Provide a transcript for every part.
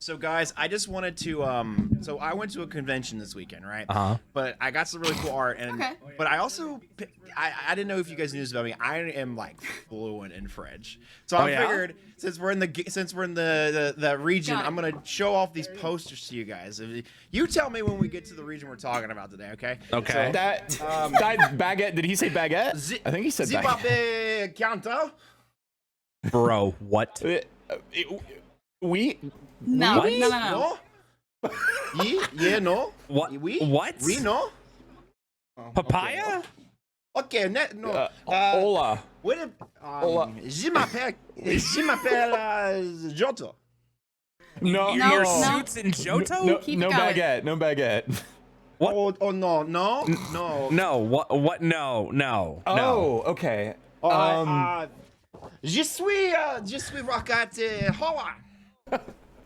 So guys, I just wanted to so I went to a convention this weekend, right? But I got some really cool art and but I also I didn't know if you guys knew this about me. I am like fluent in French. So I figured since we're in the region, I'm going to show off these posters to you guys. You tell me when we get to the region we're talking about today, okay? Okay. So, That baguette. Did he say baguette? I think he said baguette. Canto? Bro, what? We No, What? no. Yeah, no. What? Oui? What? Oui, no. Papaya? Okay, no. Hola. What if, Hola. je m'appelle Joto. No, Your no. suits in Johto? No, Keep no it going. baguette. No baguette. What? Oh no. No, what? No. Oh, okay. Je suis rocket Hola.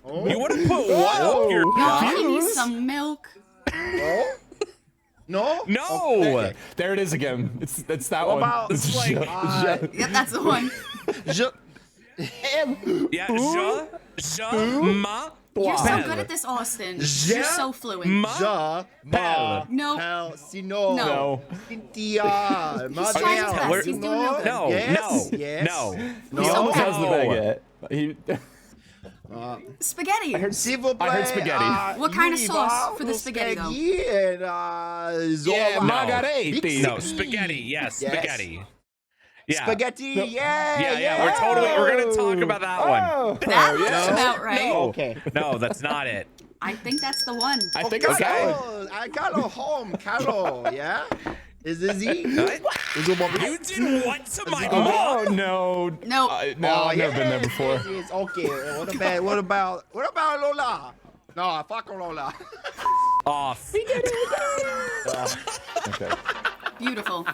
You want to put what up your Y'all give me Fuse? some milk. Oh? No? No. Okay. There it is again. It's that What one. about- It's It's like, Yep, that's the one. Je... Yeah, ma, You're so Blah. good at this, Austin. Je- You're so fluent. Je... Pelle. No. Pel... Sino... No. Cynthia... He's trying his best. He's doing real good. No, Yes, no, yes. no. He almost has the No. baguette. He, Spaghetti. S'il vous plaît, I heard spaghetti. What kind of you sauce va for the spaghetti, though? And, yeah, Zola. margariti. No, spaghetti. Yes, Yes. spaghetti. Yeah. Spaghetti, Yeah, we're gonna talk about that one. That looks about right. No. Okay. No, that's not it. I think that's the one. I think it's that one. Carlo, I got a home, Carlo, yeah? Is this he? What? Is it what? You did what to my Oh mom? no. No. No, I've never been there before. Yes, okay. What about Lola? No, fuck Lola. Off. Okay. Beautiful.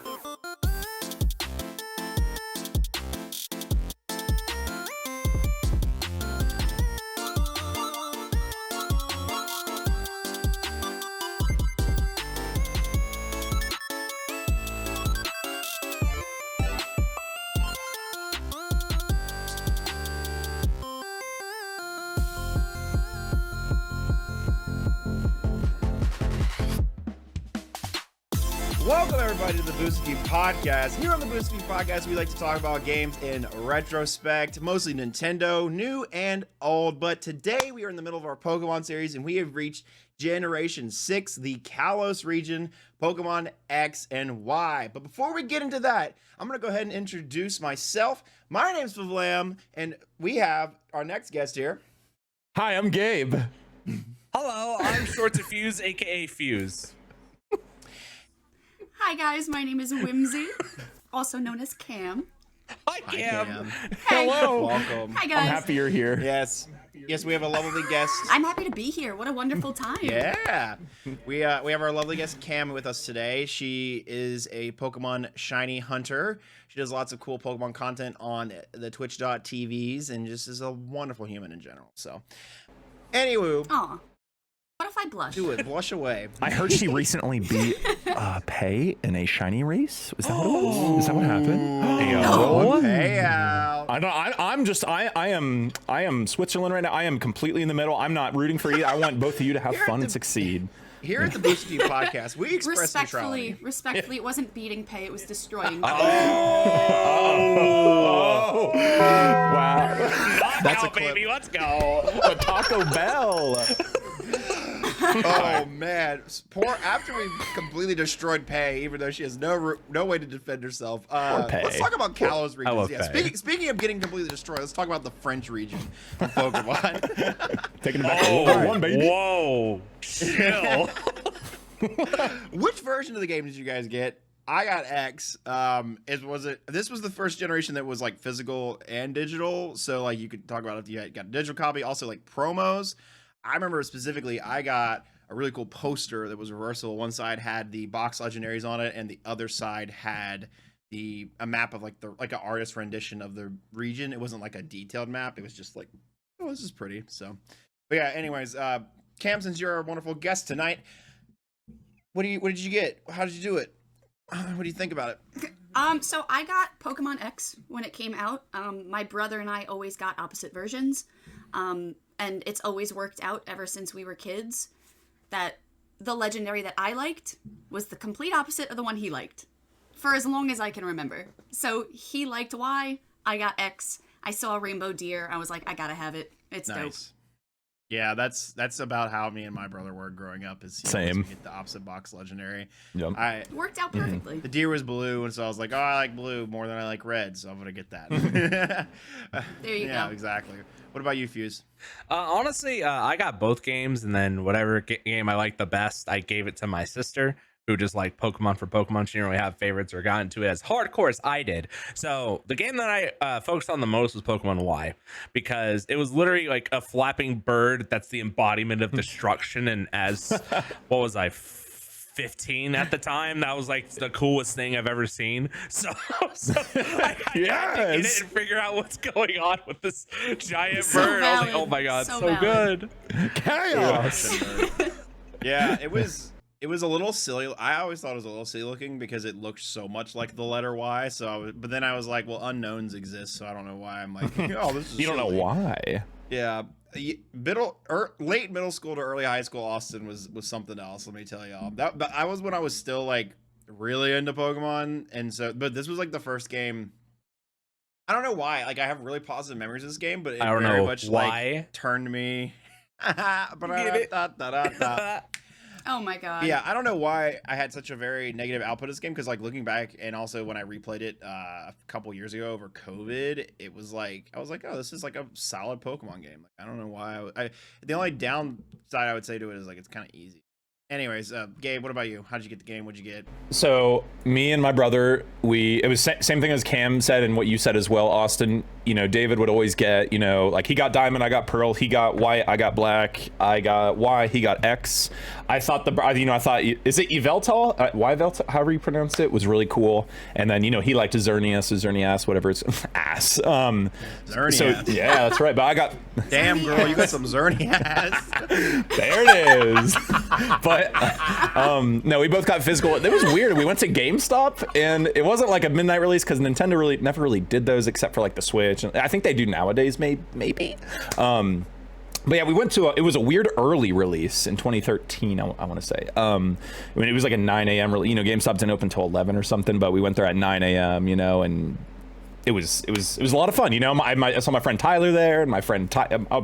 Welcome everybody to the Boosted View Podcast. Here on the Boosted View Podcast, we like to talk about games in retrospect, mostly Nintendo, new and old. But today we are in the middle of our Pokemon series, and we have reached Generation 6, the Kalos region, Pokemon X and Y. But before we get into that, I'm going to go ahead and introduce myself. My name's Vavlam, and we have our next guest here. Hi, I'm Gabe. Hello, I'm Short to Fuse, aka Fuse. Hi, guys. My name is Whimsy, also known as Cam. Hi, Cam. Hey. Hello. Welcome. Hi, guys. I'm happy you're here. Yes, we have a lovely guest. I'm happy to be here. What a wonderful time. Yeah, we have our lovely guest Cam with us today. She is a Pokemon shiny hunter. She does lots of cool Pokemon content on the Twitch.tvs and just is a wonderful human in general. So, anywho, Aw. What if I blush? do it, blush away. I heard she recently beat Pay in a shiny race. Is that what it was? Is that what happened? No. Payout. I am Switzerland right now. I am completely in the middle. I'm not rooting for either. I want both of you to have fun and succeed. Here at the Boosted View Podcast, we express neutrality. Respectfully, it wasn't beating Pay, it was destroying Pay. Oh, wow. That's a Knockout, clip. baby. Let's go. A Taco Bell. Oh man, after we completely destroyed Pay, even though she has no way to defend herself. Pay. Let's talk about Kalos regions. love Yeah, Pay. speaking of getting completely destroyed, let's talk about the French region of Pokemon. Taking it back to World War One, baby. Whoa. Chill. Which version of the game did you guys get? I got X. This was the first generation that was like physical and digital. So like you could talk about if you got a digital copy, also like promos. I remember specifically I got a really cool poster that was reversible. One side had the box legendaries on it, and the other side had a map of like an artist rendition of the region. It wasn't like a detailed map. It was just like, oh, this is pretty. So, but yeah. Anyways, Cam, since you're our wonderful guest tonight, what did you get? How did you do it? What do you think about it? So I got Pokemon X when it came out. My brother and I always got opposite versions. and it's always worked out ever since we were kids, that the legendary that I liked was the complete opposite of the one he liked for as long as I can remember. So he liked Y, I got X. I saw a rainbow deer. I was like, I gotta have it. It's dope. Yeah, that's about how me and my brother were growing up. Is Same. Get the opposite box legendary. Yep. It worked out perfectly. The deer was blue, and so I was like, oh, I like blue more than I like red, so I'm gonna get that. There you go. Yeah, exactly. What about you, Fuse? Honestly, I got both games, and then whatever game I liked the best, I gave it to my sister, who just liked Pokemon for Pokemon. She didn't really have favorites or got into it as hardcore as I did. So the game that I focused on the most was Pokemon Y, because it was literally like a flapping bird that's the embodiment of destruction. And as what was I, 15 at the time, that was like the coolest thing I've ever seen. So I had to get it and figure out what's going on with this giant bird. I was like, oh my god, so good. Chaos. Yeah, it was a little silly. I always thought it was a little silly looking because it looked so much like the letter Y. But then I was like, well, unknowns exist, so I don't know why. I'm like, oh, this is. You don't know why. Yeah, late middle school to early high school, Austin was something else. Let me tell y'all. But I was when I was still like really into Pokemon, and so but this was like the first game. I don't know why. Like I have really positive memories of this game, but it I don't very know much why. like turned me. Oh my god. Yeah, I don't know why I had such a very negative output of this game, because like looking back, and also when I replayed it a couple years ago over COVID, it was like I was like, oh, this is like a solid Pokemon game. Like I don't know why. The only downside I would say to it is like it's kind of easy. Anyways, Gabe, what about you? How did you get the game? What'd you get? So me and my brother, it was same thing as Cam said and what you said as well, Austin. You know, David would always get, you know, like he got Diamond, I got Pearl, he got White, I got Black, I got Y, he got X. I thought is it Yveltal? Yveltal, however you pronounce it, was really cool. And then, you know, he liked Xerneas, whatever it's ass. Xerneas. So yeah, that's right. But I got damn girl, you got some Xerneas. There it is. But no, we both got physical. It was weird. We went to GameStop, and it wasn't like a midnight release because Nintendo never really did those except for like the Switch. And I think they do nowadays, maybe. But yeah, we went to it was a weird early release in 2013. I want to say. I mean, it was like a 9 a.m. You know, GameStop didn't open until 11 or something, but we went there at 9 a.m. You know, and it was a lot of fun. You know, I saw my friend Tyler there, and my friend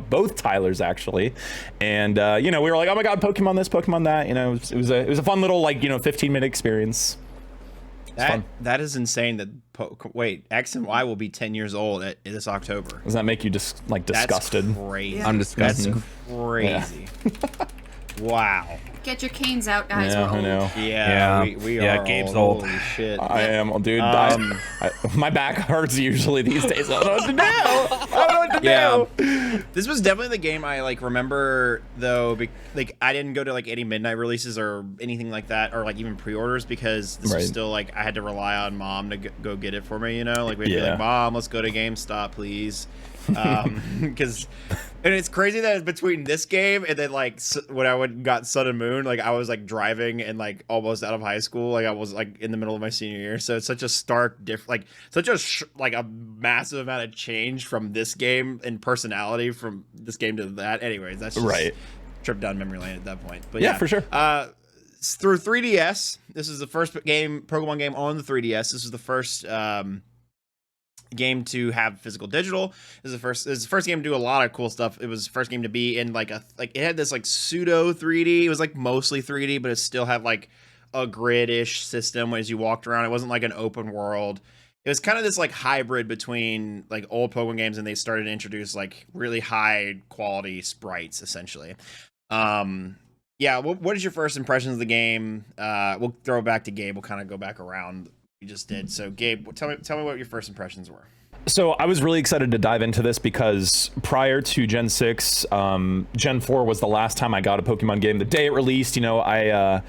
both Tylers actually, and you know, we were like, oh my god, Pokemon this, Pokemon that. You know, it was a fun little, like, you know, 15-minute experience. That is insane. That wait, X and Y will be 10 years old this October. Does that make you just like disgusted? That's crazy. I'm disgusted. That's crazy. Yeah. Wow. Get your canes out, guys. Yeah, We're old. I know. Yeah, we are. Gabe's old. old. Holy shit. I am, dude. My back hurts usually these days. I don't know what to do. I don't know what to do. This was definitely the game I like remember though. Like I didn't go to like any midnight releases or anything like that, or like even pre-orders, because this was still like I had to rely on mom to go get it for me. You know, like we'd be like, Mom, let's go to GameStop, please. Because and it's crazy that between this game and then like when I got Sun and Moon, like I was like driving and like almost out of high school, like I was like in the middle of my senior year, so it's such a stark like such a like a massive amount of change from this game and personality from this game to that. Anyways, that's just trip down memory lane at that point. But yeah, for sure. Through 3DS, this is the first Pokemon game on the 3DS. This is the first game to have physical digital. This is the first game to do a lot of cool stuff. It was the first game to be in like it had this like pseudo 3D. It was like mostly 3D, but it still had like a grid-ish system as you walked around. It wasn't like an open world. It was kind of this like hybrid between like old Pokemon games, and they started to introduce like really high quality sprites essentially. Yeah, what is your first impressions of the game? We'll throw it back to Gabe. We'll kind of go back around. You just did. So Gabe, tell me what your first impressions were. So I was really excited to dive into this because prior to Gen 6, Gen 4 was the last time I got a Pokemon game. The day it released, you know, I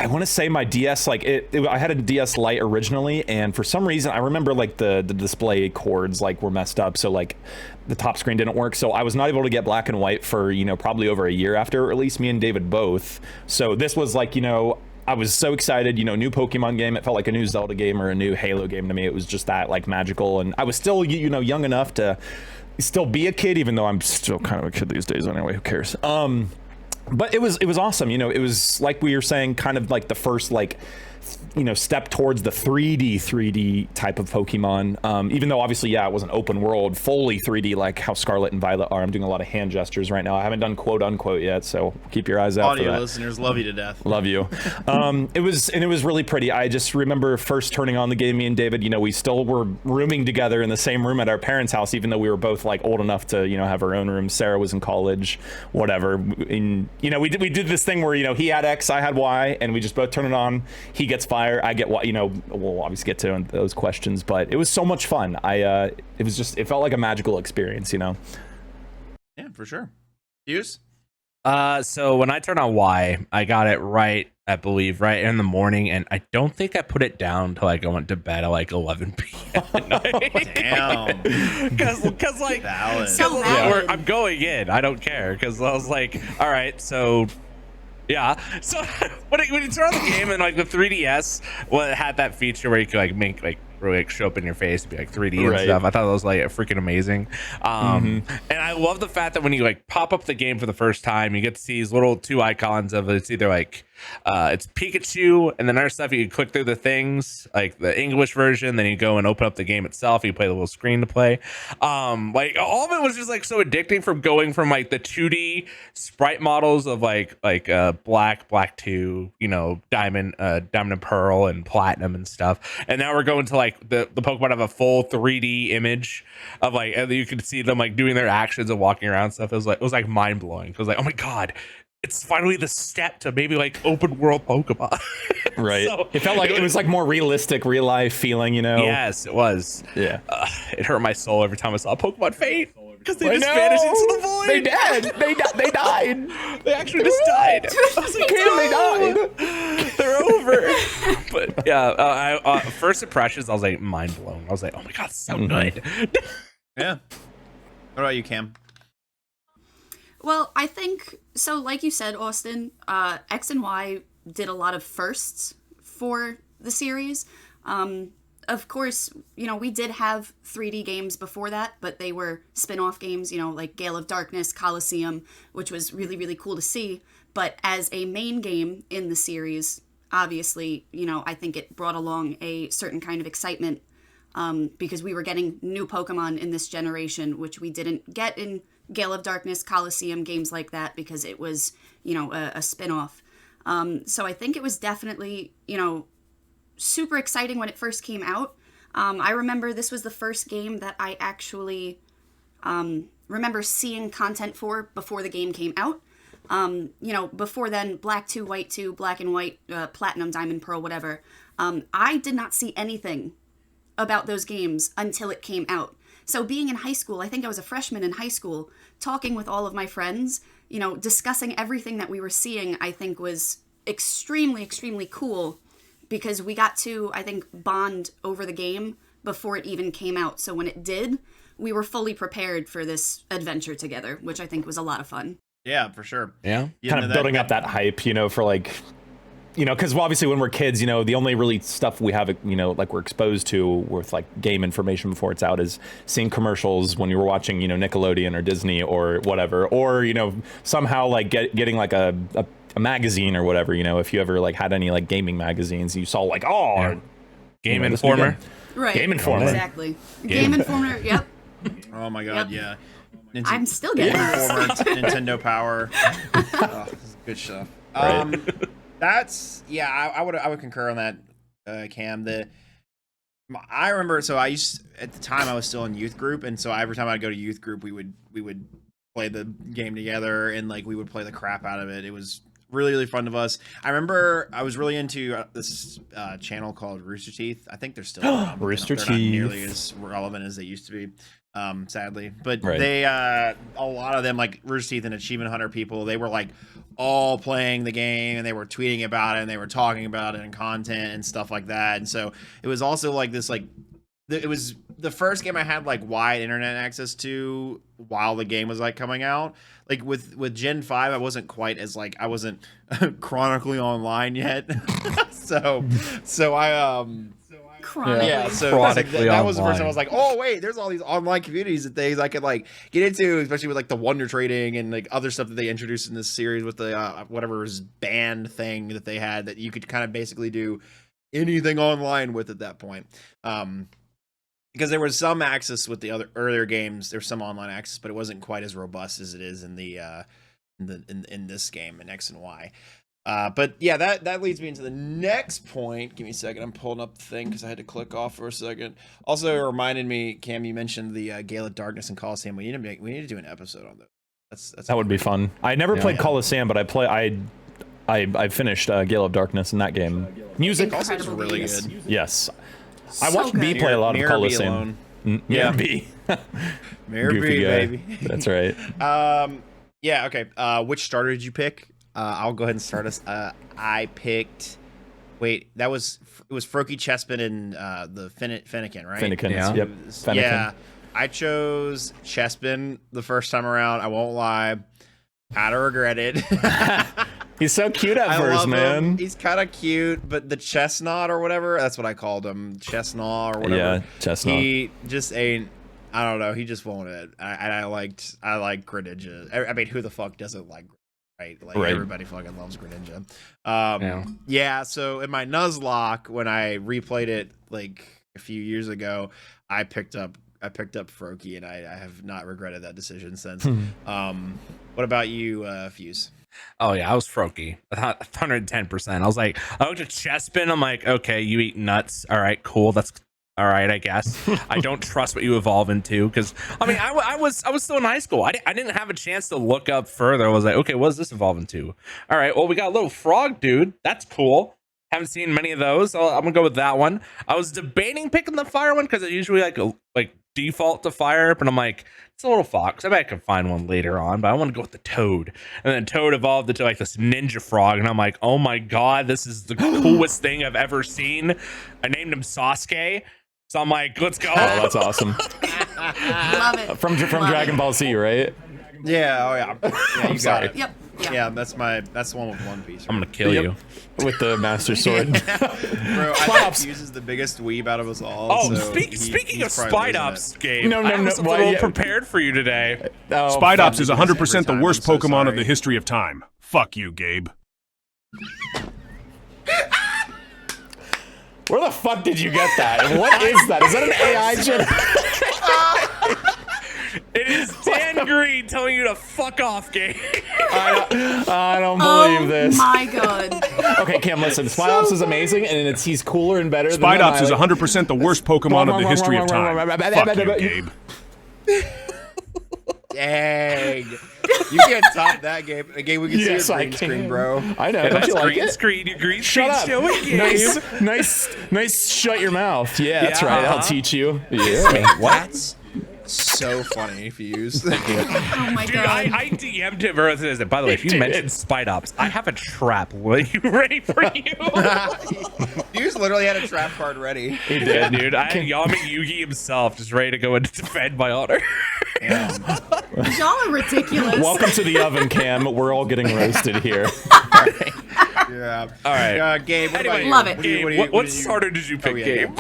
want to say my DS, like I had a DS Lite originally, and for some reason I remember like the display cords like were messed up, so like the top screen didn't work, so I was not able to get Black and White for, you know, probably over a year after it released, me and David both. So this was like, you know, I was so excited, you know, new Pokemon game. It felt like a new Zelda game or a new Halo game to me. It was just that like magical, and I was still, you know, young enough to still be a kid, even though I'm still kind of a kid these days anyway. Who cares? But it was awesome. You know, it was like we were saying, kind of like the first like, you know, step towards the 3D type of Pokemon. Even though obviously, yeah, it was an open world, fully 3D like how Scarlet and Violet are. I'm doing a lot of hand gestures right now. I haven't done quote unquote yet, so keep your eyes out for Audio that. listeners love you to death. Love you. It was really pretty. I just remember first turning on the game, me and David, you know, we still were rooming together in the same room at our parents' house, even though we were both like old enough to, you know, have our own room. Sarah was in college, whatever. And, you know, we did this thing where, you know, he had X, I had Y, and we just both turn it on. He gets fire, I get Y. You know, we'll obviously get to those questions, but it was so much fun. It felt like a magical experience, you know? Yeah, for sure. Hughes? So when I turned on Y, I got it right, I believe, right in the morning, and I don't think I put it down till like I went to bed at like 11 p.m. at night. Damn. Because like, Valid. So valid. I'm going in. I don't care because I was like, all right, so. Yeah, so when you turn on the game and like the 3DS, well, it had that feature where you could like make like really like show up in your face and be like 3D and stuff. I thought that was like freaking amazing. And I love the fact that when you like pop up the game for the first time, you get to see these little two icons of it's either like it's Pikachu and then other stuff. You can click through the things like the English version, then you go and open up the game itself. You play the little screen to play. Like all of it was just like so addicting from going from like the 2D sprite models of like Black 2, you know, Diamond and Pearl and Platinum and stuff, and now we're going to like the Pokemon have a full 3D image of like, and you can see them like doing their actions and walking around and stuff. It was like mind blowing. It was like, oh my god, it's finally the step to maybe like open world Pokemon. Right. So, it felt like it was like more realistic, real life feeling, you know? Yes, it was. Yeah. It hurt my soul every time I saw Pokemon Fade because they just vanished into the void. They did. They died. They actually just died. I was like, They died. they're over. But yeah, first impressions, I was like mind blown. I was like, oh my god, it's so good. Yeah. What about you, Cam? Well, I think so. Like you said, Austin, X and Y did a lot of firsts for the series. Of course, you know, we did have 3D games before that, but they were spin-off games, you know, like Gale of Darkness, Coliseum, which was really, really cool to see. But as a main game in the series, obviously, you know, I think it brought along a certain kind of excitement because we were getting new Pokemon in this generation, which we didn't get in Gale of Darkness, Coliseum, games like that, because it was, you know, a spin-off. So I think it was definitely, you know, super exciting when it first came out. I remember this was the first game that I actually remember seeing content for before the game came out. You know, before then, Black 2, White 2, Black and White, Platinum, Diamond, Pearl, whatever. I did not see anything about those games until it came out. So being in high school, I think I was a freshman in high school, talking with all of my friends, you know, discussing everything that we were seeing, I think was extremely, extremely cool because we got to, I think, bond over the game before it even came out. So when it did, we were fully prepared for this adventure together, which I think was a lot of fun. Yeah, for sure. Yeah. Kind of building up that hype, you know, for like, you know, because obviously when we're kids, you know, the only really stuff we have, you know, like we're exposed to with like game information before it's out is seeing commercials when you were watching, you know, Nickelodeon or Disney or whatever, or, you know, somehow like getting like a magazine or whatever, you know, if you ever like had any like gaming magazines, you saw like, oh, Yeah. Game you know, Informer. Right. Game Informer. Exactly. Game Informer, yep. Oh my god, Yep. yeah. I'm still getting those. Nintendo Power. Oh, this is good stuff. That's I would concur on that, Cam. I remember, so I used at the time I was still in youth group, and so every time I'd go to youth group, we would play the game together, and like we would play the crap out of it. It was really, really fun of us. I remember I was really into this channel called Rooster Teeth. I think they're still around, but Rooster they're not Teeth. nearly as relevant as they used to be. Sadly, but Right. they a lot of them, like Rooster Teeth and Achievement Hunter people, they were like all playing the game and they were tweeting about it and they were talking about it in content and stuff like that. And so it was also like this, like it was the first game I had like wide internet access to while the game was like coming out. Like with Gen 5, I wasn't quite as like, I wasn't chronically online yet. so I Chronically. Yeah, so Chronically that was the first time I online. was like, oh wait, there's all these online communities and things I could like get into, especially with like the wonder trading and like other stuff that they introduced in this series with the whatever's band thing that they had that you could kind of basically do anything online with at that point. Because there was some access with the other earlier games, there's some online access, but it wasn't quite as robust as it is in in this game in X and Y. But yeah, that leads me into the next point. Give me a second. I'm pulling up the thing because I had to click off for a second. Also, it reminded me, Cam, you mentioned the Gale of Darkness and Coliseum. We need to do an episode on those. That would be fun. I never played Coliseum, but I finished Gale of Darkness in that game. Music also is really good. Yes. So I watched B good. play a lot of Mirror B Coliseum. alone. Yeah, B. Mirror Goofy B, guy. baby. That's right. Yeah, okay. Which starter did you pick? I'll go ahead and start us. I picked. Wait, it was Froakie, Chespin, and the Fennekin, right? Fennekin. Yeah. Yep. Fennekin. Yeah, I chose Chespin the first time around. I won't lie. Kinda regret it. He's so cute at I first, love man. him. He's kind of cute, but the chestnut or whatever, that's what I called him. Chestnut or whatever. Yeah, chestnut. He just ain't. I don't know. He just won't it. I like Greninja. I mean, who the fuck doesn't like? Right, like Right. everybody fucking loves Greninja. Yeah. So in my Nuzlocke, when I replayed it like a few years ago, I picked up Froakie, and I have not regretted that decision since. What about you, Fuse? Oh yeah, I was Froakie, 110%. I was like, I looked at Chespin. I'm like, okay, you eat nuts. All right, cool. That's all right, I guess. I don't trust what you evolve into because I mean, I was still in high school. I didn't have a chance to look up further. I was like, okay, what does this evolve into? All right, well, we got a little frog dude. That's cool. Haven't seen many of those. So I'm gonna go with that one. I was debating picking the fire one because it usually like default to fire, but I'm like, it's a little fox. I bet I can find one later on, but I want to go with the toad. And then toad evolved into like this ninja frog, and I'm like, oh my god, this is the coolest thing I've ever seen. I named him Sasuke, so I'm like, let's go. Oh, that's awesome. Love it. From Love Dragon it. Ball Z, right? Yeah. Oh yeah. Yeah, you got it. Yep. Yeah, that's the one with One Piece. I'm gonna kill you. With the Master Sword. Bro, I think Fuse is the biggest weeb out of us all. Oh, so speaking he's of probably Spite losing Ops, it. Gabe, No, I was a well, little yeah. prepared for you today. Oh, Spite Ops is fuck. 100% the Every worst time, I'm so Pokemon of sorry. the history of time. Fuck you, Gabe. Where the fuck did you get that? And what is that? Is that an AI shit? It is Dan Green telling you to fuck off, Gabe. I don't believe this. Oh my god. Okay, Cam, listen. Spite Ops is amazing, and he's cooler and better. Spite than Ops is 100% the worst Pokemon of the history of time. Fuck you, Gabe. Dang. You can't top that game. Game we can Yes, see I your green screen, can. bro. I know. Yeah, Don't that's you like green it? screen. You green Shut screen. up. Show it, Gabe. Nice. Shut your mouth. Yeah, that's Yeah, right. I'll uh-huh. teach you. Yeah. That's so funny, Fuse. Oh my Dude, god. I DM'd him earlier and said, by the way, if you Dude. mention Spite Ops, I have a trap ready for you. Fuse literally had a trap card ready. He Yeah, did. dude, I had Yami Yugi himself just ready to go and defend my honor. Y'all are ridiculous. Welcome to the oven, Cam. We're all getting roasted here. Yeah. All right. Gabe, what Anyway, about you? Love it. Gabe, what starter did you pick, yeah, Gabe?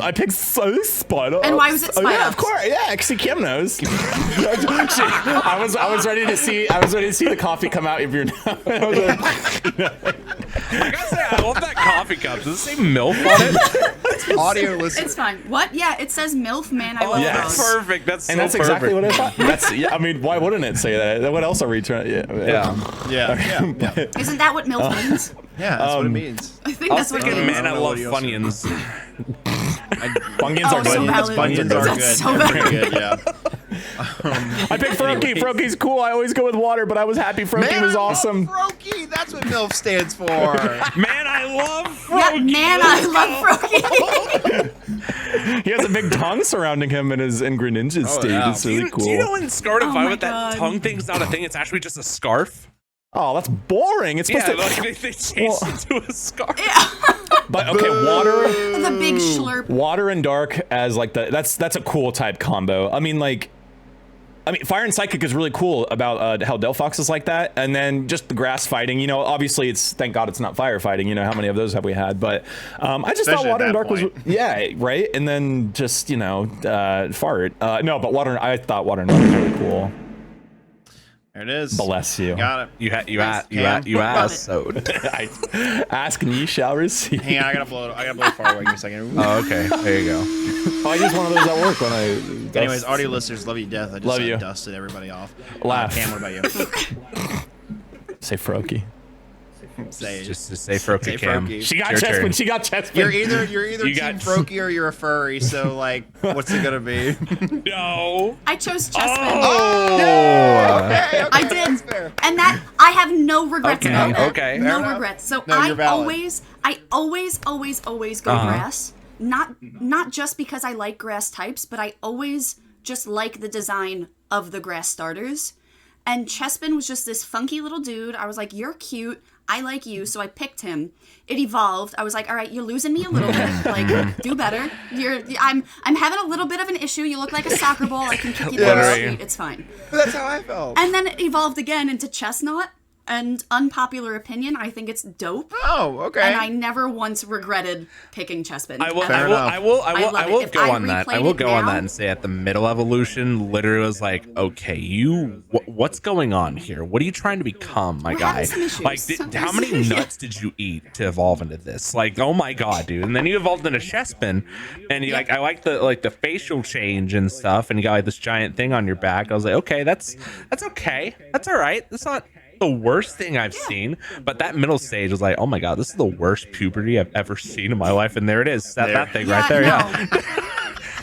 I picked Spite Ops. And why was it Spite Yeah, Ops? of course. Yeah, actually, Kim knows. I was ready to see. I was ready to see the coffee come out of your nose. I gotta say, I love that coffee cup. Does it say MILF on it? Audio listener. It's fine. What? Yeah, it says MILF, man. I love yes. those. Perfect. That's And so that's exactly perfect. what I thought. That's. Yeah, I mean, why wouldn't it say that? What else are we trying? Yeah. Yeah. Isn't that what MILF means? Yeah, that's what it means. I think I that's was what it thinking, means. man, I know love what else. Funyuns. Bunions Oh, are so good. valid. Bunions are That's good. so They're valid. pretty good, yeah. I picked Froakie. Froakie's cool. I always go with water, but I was happy Froakie was awesome. Froakie, that's what MILF stands for. Man, I love Yeah, Froakie. man, I love Froakie. He has a big tongue surrounding him in his Greninja stage. yeah. It's really Do you know cool. in Scarlet Oh Violet my that God. tongue thing's not a thing? It's actually just a scarf. Oh, that's boring. It's Yeah, supposed to. like they changed Well- it to a scarf. But okay, water. The big schlurp. Water and dark as like that's a cool type combo. I mean, like I mean, Fire and Psychic is really cool about how Delphox is like that, and then just the grass fighting. You know, obviously it's thank God it's not fire fighting. You know, how many of those have we had? But I just thought Water and Dark was right, and then just fart. No, but I thought Water and Dark was really cool. There it is. Bless you. Got it. You asked. So I ask and ye shall receive. Hang on, I gotta blow it far away. Give me a second. oh, okay. There you go. I use one of those at work when I. Anyways, audio listeners, love you to death. I just Love you. dusted everybody off. Laugh. Cam, what about you? Say Froakie. Say it. Just to say Froakie, Say Cam. Froakie. She got Your Chespin. turn. She got Chespin. You're either You Team got- Froakie or you're a furry. So like, what's it gonna be? No. I chose Chespin. Okay, I did, and that I have no regrets Okay, about that. okay. No Fair enough. regrets. So No, you're valid. I always go grass. Not just because I like grass types, but I always just like the design of the grass starters. And Chespin was just this funky little dude. I was like, you're cute. I like you, so I picked him. It evolved. I was like, all right, you're losing me a little bit. Like, do better. I'm having a little bit of an issue. You look like a soccer ball. I can kick you down the street. It's fine. That's how I felt. And then it evolved again into Chestnut. And unpopular opinion, I think it's dope. Oh, okay. And I never once regretted picking Chespin. I will love it. If go I on that. I replayed will it go on now- that and say at the middle evolution, literally was like, okay, what's going on here? What are you trying to become, my We're guy? having some issues. Like, how many nuts did you eat to evolve into this? Like, oh my god, dude! And then you evolved into Chespin, and you I like the facial change and stuff, and you got like this giant thing on your back. I was like, okay, that's okay, that's all right. That's not the worst thing I've seen, but that middle stage was like, oh my god, this is the worst puberty I've ever seen in my life, and there it is, that thing right there. no. Yeah,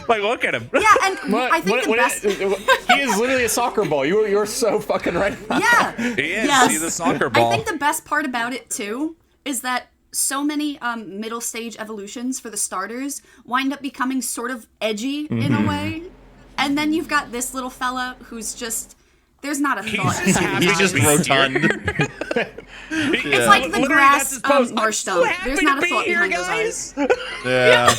like look at him. Yeah, and I think the best. He is literally a soccer ball. You're so fucking right. Yeah. He is. Yes. He's a soccer ball. I think the best part about it too is that so many middle stage evolutions for the starters wind up becoming sort of edgy in a way, and then you've got this little fella who's just. There's not a thought. just happy He's just rotund. It's like the Literally, grass that's his pose. marsh I'm so stone. happy There's to not a be thought here, behind those eyes. Yeah.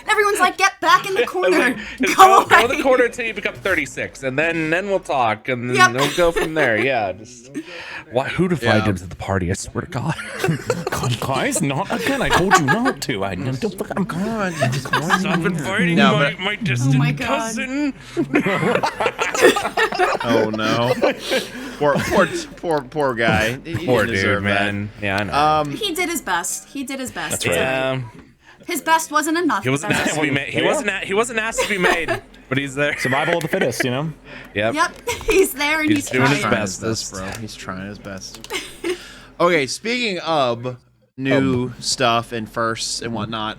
Everyone's like, get back in the corner. Just Go go away. the corner until you become 36, and then we'll talk, and then Yep. we'll go from there. Yeah, just who defied him to the party? I swear to God. Guys, not again. I told you not to. I'm God. Stop inviting No, my, but- my distant my God. cousin. Oh no. Poor guy. He Poor didn't deserve dude, man. Yeah, I know. He did his best. He did his best. That's It's right. all right. Yeah, His best wasn't enough. he wasn't That's asked to all. be made. He Yeah. wasn't asked to be made, but he's there. survival of the fittest, you know. Yep. Yep, he's there and He's he's, doing his trying. best. bro. He's trying his best. Okay, speaking of new stuff and firsts and whatnot,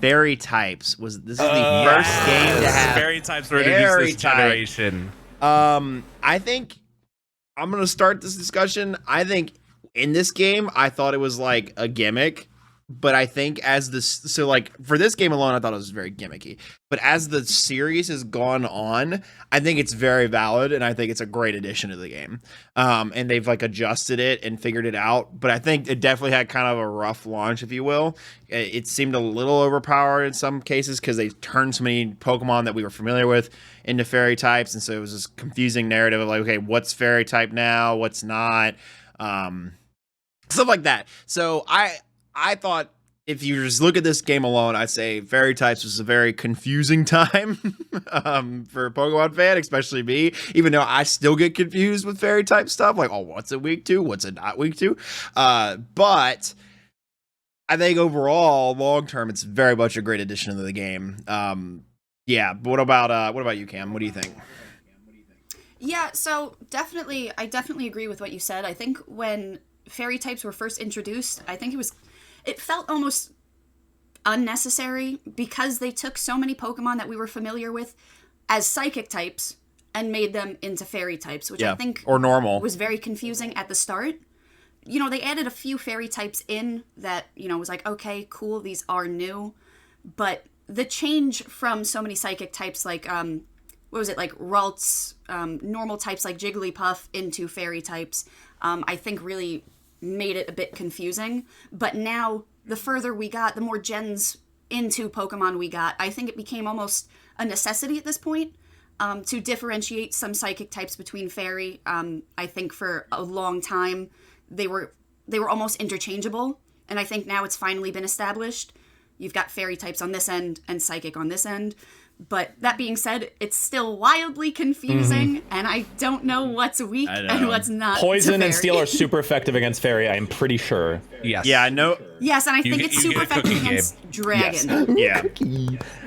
fairy types this is the first game to have. Fairy types were Fairy introduced this type. generation. I think I'm gonna start this discussion. I think in this game, I thought it was like a gimmick, but I think for this game alone, I thought it was very gimmicky. But as the series has gone on, I think it's very valid, and I think it's a great addition to the game. And they've like adjusted it and figured it out. But I think it definitely had kind of a rough launch, if you will. It seemed a little overpowered in some cases because they turned so many Pokemon that we were familiar with into fairy types, and so it was this confusing narrative of like, okay, what's fairy type now, what's not, stuff like that. So I thought if you just look at this game alone, I'd say fairy types was a very confusing time for a Pokemon fan, especially me, even though I still get confused with fairy type stuff. Like, oh, what's it weak to? What's it not weak to? But I think overall, long term, it's very much a great addition to the game. Yeah, but what about you, Cam? What do you think? Yeah, so I definitely agree with what you said. I think when fairy types were first introduced, I think it felt almost unnecessary because they took so many Pokemon that we were familiar with as psychic types and made them into fairy types, which I think or normal was very confusing at the start. You know, they added a few fairy types in that, was like, okay, cool, these are new. But the change from so many psychic types like, like Ralts, normal types like Jigglypuff into fairy types, I think really made it a bit confusing. But now, the further we got, the more gens into Pokemon we got, I think it became almost a necessity at this point. to differentiate some psychic types between fairy. I think for a long time they were almost interchangeable, and I think now it's finally been established. You've got fairy types on this end and psychic on this end. But that being said, it's still wildly confusing, and I don't know what's weak and what's not. Poison and steel are super effective against fairy, I'm pretty sure. Yes. Yeah, I know. Yes, and I think it's super effective against dragon. Yeah.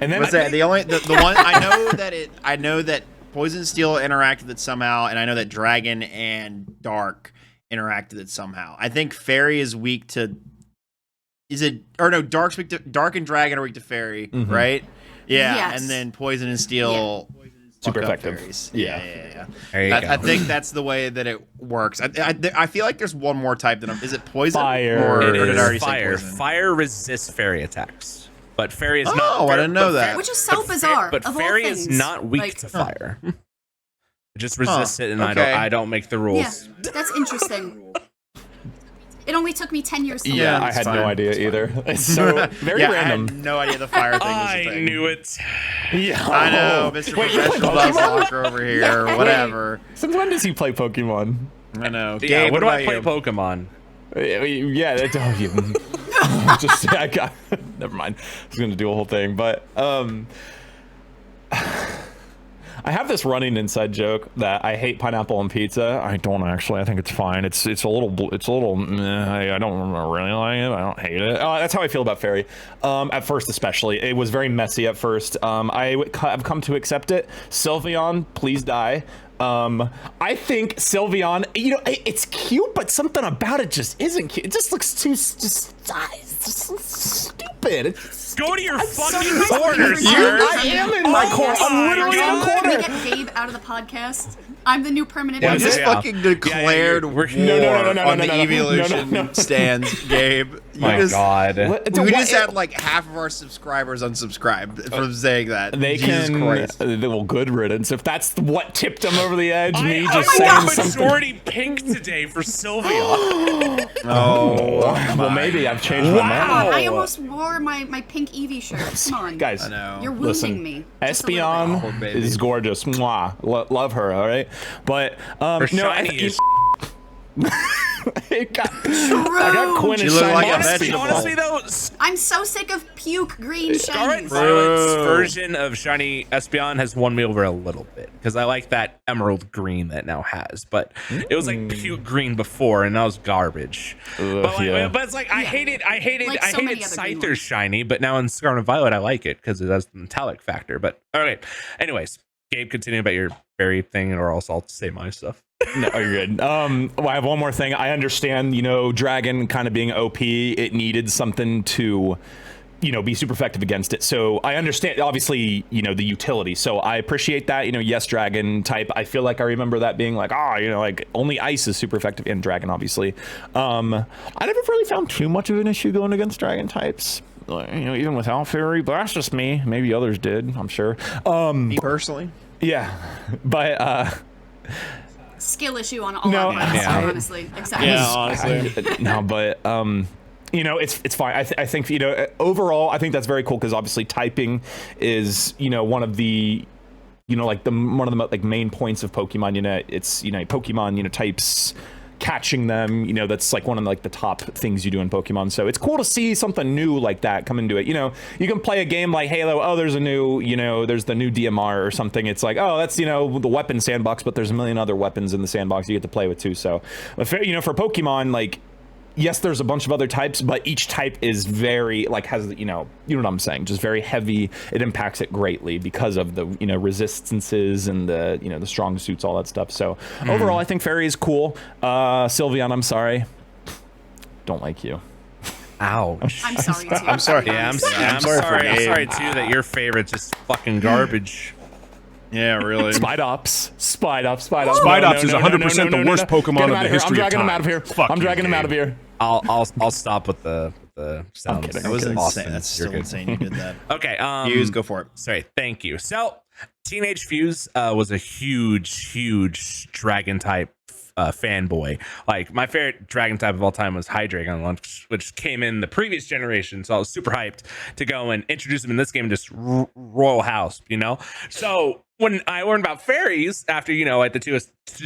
And then What's that? The one I know that poison and steel interact with it somehow, and I know that dragon and dark interact with it somehow. I think fairy is weak to. Dark and dragon are weak to fairy, right? Yeah, Yes. and then poison and steel Super fuck up effective. fairies. Yeah. There you go. I think that's the way that it works. I feel like there's one more type that is it poison? Fire. Or It did I already is say fire. poison? Fire resists fairy attacks, but fairy is not. Oh, I didn't know but that. Which is so bizarre. But of fairy all is things. not weak Like, to fire. It just resists it, and okay. I don't make the Yeah, rules. that's interesting. It only took me 10 years to Yeah, learn. I it's had fine. no idea either. It's so very yeah, random. I had no idea the fire thing was a I thing. knew it. Yeah. I know, Mr. Wait, you play Professional Pokemon? Nuzlocke over here, or whatever. Since when does he play Pokemon? I know. Yeah, Gabe, when do I about play you? Pokemon? Yeah, that's all you. I got. Never mind. I was gonna do a whole thing, but I have this running inside joke that I hate pineapple on pizza. I don't actually. I think it's fine. It's a little. I don't really like it. I don't hate it. That's how I feel about fairy. At first, especially, it was very messy at first. I've come to accept it. Sylveon, please die. I think Sylveon, it's cute, but something about it just isn't cute. It just looks too stupid. Go to your fucking so corner, confused. sir. I am in my corner. I'm literally in the Can we corner. get Gabe out of the podcast? I'm the new permanent We Yeah, just yeah. fucking declared war No, on the evolution stands, Gabe. My God. We just had like half of our subscribers unsubscribed from saying that. They Jesus can. Christ. Well, good riddance. If that's what tipped them over the edge, me I just got saying something. majority pink today for Sylvia. Oh, Well, maybe I've changed my mind. Wow. I almost wore my pink Eevee shirt. Come on. Guys, I know. You're wounding listen, me. Just a little bit. Espeon Oh, baby. is gorgeous. Mwah. Love her, all right? But, Her no, shiny is. I got Quinn She and looked shiny like a Espeon. vegetable. Honestly, though, I'm so sick of puke green Scarlet shinies. Violet's Bro. version of shiny Espeon has won me over a little bit because I like that emerald green that now has, but it was like puke green before, and that was garbage. But, yeah. but it's like I hated Like so many other green Scyther's ones. shiny, but now in Scarlet Violet I like it because it has the metallic factor. But okay, anyways, Gabe, continue about your berry thing, or else I'll say my stuff. No, you're good. Well, I have one more thing. I understand, Dragon kind of being OP, it needed something to, be super effective against it. So I understand, obviously, the utility. So I appreciate that, yes, Dragon type. I feel like I remember that being like, like only ice is super effective in Dragon, obviously. I never really found too much of an issue going against Dragon types. Even without Fairy, but that's just me. Maybe others did, I'm sure. Me personally. Yeah, but Skill issue on all No, our parts, yeah. honestly. Exactly. Yeah, honestly. No, but it's fine. I think overall, I think that's very cool because obviously typing is one of the one of the main points of Pokemon. It's Pokemon types. Catching them, that's like one of the top things you do in Pokemon. So it's cool to see something new like that come into it. You can play a game like Halo. Oh, there's a new, there's the new DMR or something. It's like, oh, that's the weapon sandbox, but there's a million other weapons in the sandbox you get to play with too. So, for Pokemon, yes, there's a bunch of other types, but each type is very has you know what I'm saying, just very heavy. It impacts it greatly because of the resistances and the the strong suits, all that stuff. So overall, I think Fairy is cool. Sylveon, I'm sorry, don't like you. Ouch. I'm sorry, too. I'm sorry. Yeah, I'm sorry for sorry. I'm Gabe. sorry too that your favorite's just fucking garbage. Yeah, really. Spidops. Spidops is 100% the worst Pokemon in the history of I'm dragging him time. out of here. Fuck I'm you, dragging him Gabe. out of here. I'll stop with the sounds. kidding. That was Austin, insane. That's you're still good. insane. You did that. Okay. Fuse, go for it. Sorry. Thank you. So, Teenage Fuse was a huge dragon type fanboy. Like, my favorite dragon type of all time was Hydreigon, which came in the previous generation. So I was super hyped to go and introduce him in this game, just royal house, So when I learned about fairies after, like the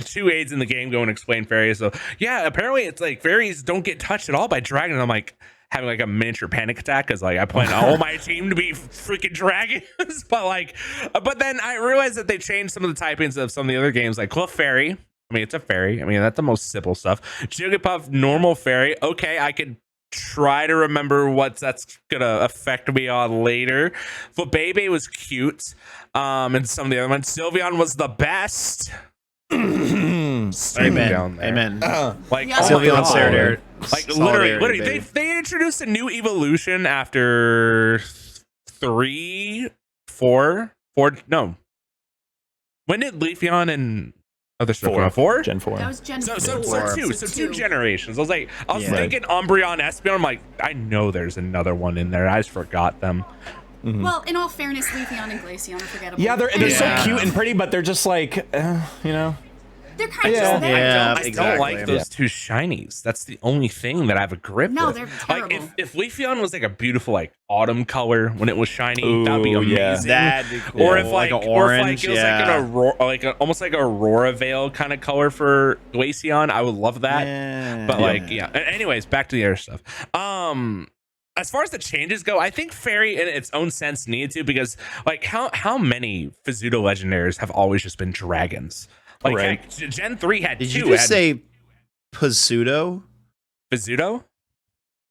two aides in the game go and explain fairies. So yeah, apparently it's like fairies don't get touched at all by dragons. I'm like having like a miniature panic attack because like I plan all my team to be freaking dragons. but then I realized that they changed some of the typings of some of the other games, like Clefairy. I mean, it's a fairy. I mean, that's the most simple stuff. Jigglypuff, normal fairy. Okay, I could try to remember what that's gonna affect me on later. Bebe was cute. And some of the other ones. Sylveon was the best. Amen. Amen. Like Yeah, Sylveon and Solidarity. Like literally, they introduced a new evolution after 3, 4. No. When did Leafeon and other stuff come out? 4? Gen 4. That was Gen So 4. two generations. I was Yeah. thinking Umbreon, Espeon. I'm like, I know there's another one in there. I just forgot them. Well, in all fairness, Leafeon and Glaceon are forgettable. Yeah, they're Yeah. so cute and pretty, but they're just like, you know. They're kind of Yeah. just there. Yeah. I don't exactly. like those two shinies. That's the only thing that I have a grip No, with. they're Like terrible. if Leafeon was like a beautiful like autumn color when it was shiny, that would be Ooh, amazing. yeah. That'd be cool. Or if like, an orange, it was like an aurora, almost like a Aurora Veil kind of color for Glaceon, I would love that. Yeah. But like, yeah. Anyways, back to the other stuff. As far as the changes go, I think Fairy in its own sense needed to, because like how many Pizzuto legendaries have always just been dragons? Like Right. heck, Gen 3 had Did two. you just say Pizzuto? Pizzuto?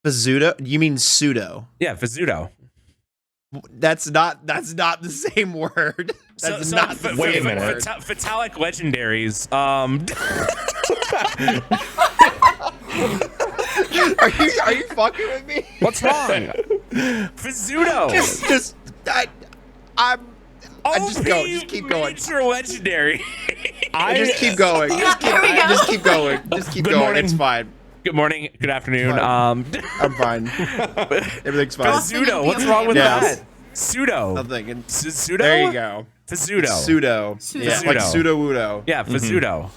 Pizzuto? You mean pseudo? Yeah, Pizzuto. That's not the same word. That's not the wait a same minute. word. Vitalic legendaries. Are you fucking with me? What's wrong? Pizzuto. Just go. Just keep going. Major legendary. Just keep going. Yeah, there we go. Just keep going. Just keep Good going. morning. It's fine. Good morning. Good afternoon. I'm fine. Everything's fine. Pizzuto. What's wrong with Yeah. that? Pseudo. I'm thinking. Pseudo. There you go. Pizzuto. Pseudo. Pseudo. Yeah, like pseudo wudo. Yeah, Pizzuto.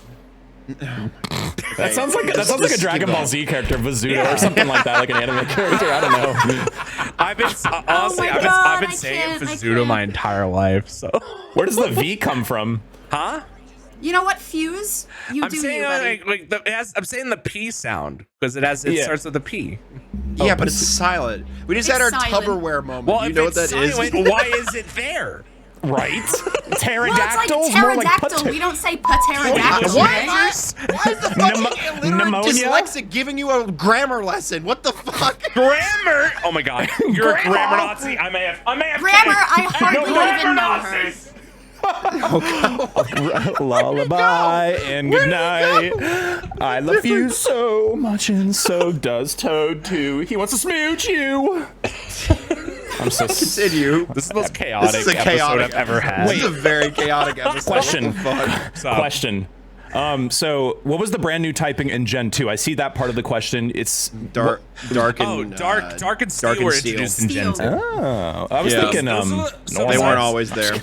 That sounds like a just Dragon keep Ball going. Z character, Vizzuto, Yeah. or something like that, like an anime character. I don't know. I've been honestly, my I've God, been I saying can't, I Pizzuto can't. my entire life. So, Where does the V come from? huh? You know what, Fuse? You I'm do saying you, buddy. I'm saying the P sound because it Yeah. starts with a P. Yeah, but it's silent. We just had our It's silent. Tupperware moment. Well, you if know what it's that is? silent, why is it there? Right? Well, it's like Pterodactyls? More like pterodactyl. We don't say pterodactyl. Why okay? Why is the fucking illiterate pneumonia? dyslexic giving you a grammar lesson? What the fuck? Grammar. Oh my God, you're a grammar Nazi. I may have. Grammar, I hardly even know her. Nazis. Lullaby and good night. I love you so much, and so does Toad too. He wants to smooch you. I'm so Continue. This is the most chaotic This is a episode chaotic I've ever had. This is a very chaotic episode. Question. What the fuck? So, Question. So what was the brand new typing in Gen 2? I see that part of the question. It's Dark and dark and steel Dark and were Steel. introduced in Gen 2. Steel. Oh, I was Yeah. thinking Those are the- so They besides weren't always there.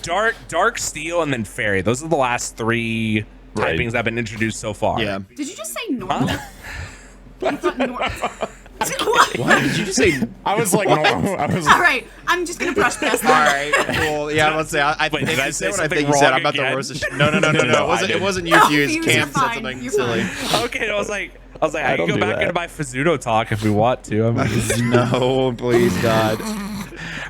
Dark, Steel, and then Fairy. Those are the last 3 Right. typings that have been introduced so far. Yeah. Did you just say normal? I thought what? What did you just say? I was like, no, I was All right, I'm just gonna brush past All that. right. Well, yeah. Let's say I Wait, think did I you say said what I something think you said. wrong I'm about to again? roast the shit. No. It I wasn't. did. It wasn't you. No, Fuse. Fuse, Cam you're said fine. something You're silly. Okay, I was like, I don't can go do back that. into my Pizzuto talk if we want to. I mean, No, please, God.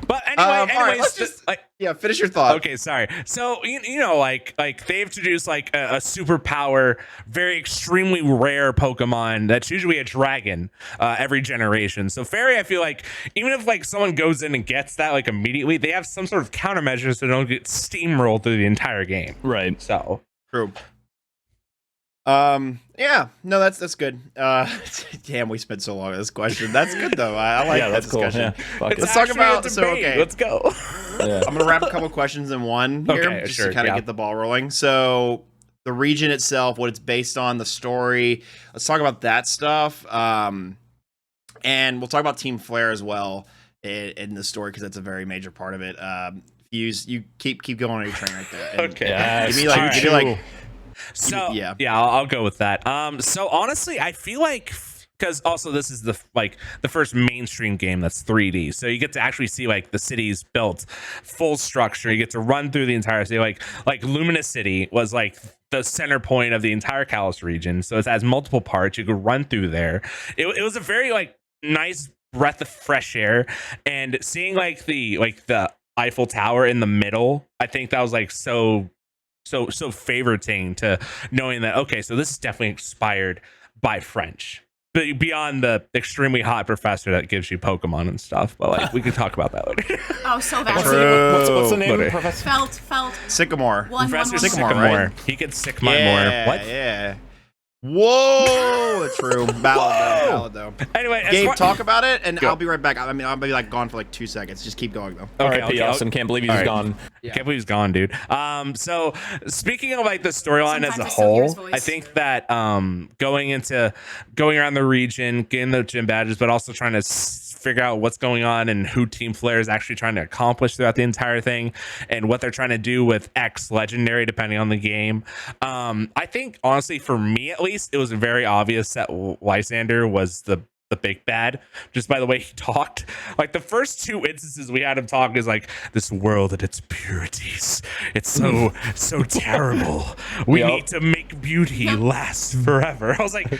but All right, anyways, let's just like, yeah. Finish your thought. okay, sorry. So you know, like they introduced like a superpower, very extremely rare Pokemon that's usually a dragon every generation. So Fairy, I feel like even if like someone goes in and gets that like immediately, they have some sort of countermeasures so they don't get steamrolled through the entire game. right. So True. Yeah. No, that's good. Damn, we spent so long on this question. That's good though. I like Yeah, that that's cool. discussion. Yeah, fuck it's it. Let's talk actually a about- so, debate. okay. Let's go. Yeah. I'm gonna wrap a couple questions in one here, Okay, just sure, to kind of yeah. get the ball rolling. So, the region itself, what it's based on, the story. Let's talk about that stuff. And we'll talk about Team Flare as well in the story because that's a very major part of it. Fuse, you keep going on your train right there. And Okay. Yes. Give me like So Yeah. I'll go with that. So honestly, I feel like because also this is the first mainstream game that's 3D, so you get to actually see like the cities built full structure. You get to run through the entire city. Like Luminous City was like the center point of the entire Kalos region, so it has multiple parts. You could run through there. It was a very like nice breath of fresh air, and seeing like the Eiffel Tower in the middle, I think that was like so favoriting to knowing that, okay, so this is definitely inspired by French, but beyond the extremely hot professor that gives you Pokemon and stuff. But like we can talk about that later. Oh, so valid. What's the name of Literally. Professor? Felt. Sycamore. Professor Sycamore, Sycamore. right? He could sick my Yeah, more. What? Yeah. Whoa, true. Valid though. Anyway, Gabe, talk about it, and Go. I'll be right back. I mean, I'll be like gone for like 2 seconds. Just keep going though. Okay, R.I.P. Austin. Can't believe he's All right. gone. Can't believe he's gone, dude. So speaking of like the storyline as Sometimes a I still hear his whole, voice. I think that going around the region, getting the gym badges, but also trying to figure out what's going on and who Team Flare is actually trying to accomplish throughout the entire thing, and what they're trying to do with X Legendary depending on the game. I think honestly, for me at least, it was very obvious that Lysander was the big bad just by the way he talked. Like the first 2 instances we had him talk is like, this world and its purities, it's so terrible, we need to make beauty last forever. I was like,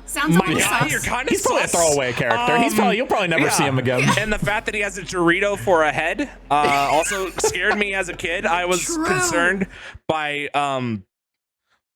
Sounds a little yeah, sus. you're kind of He's probably a throwaway character. You'll probably never see him again. And the fact that he has a Dorito for a head also scared me as a kid. I was True. concerned by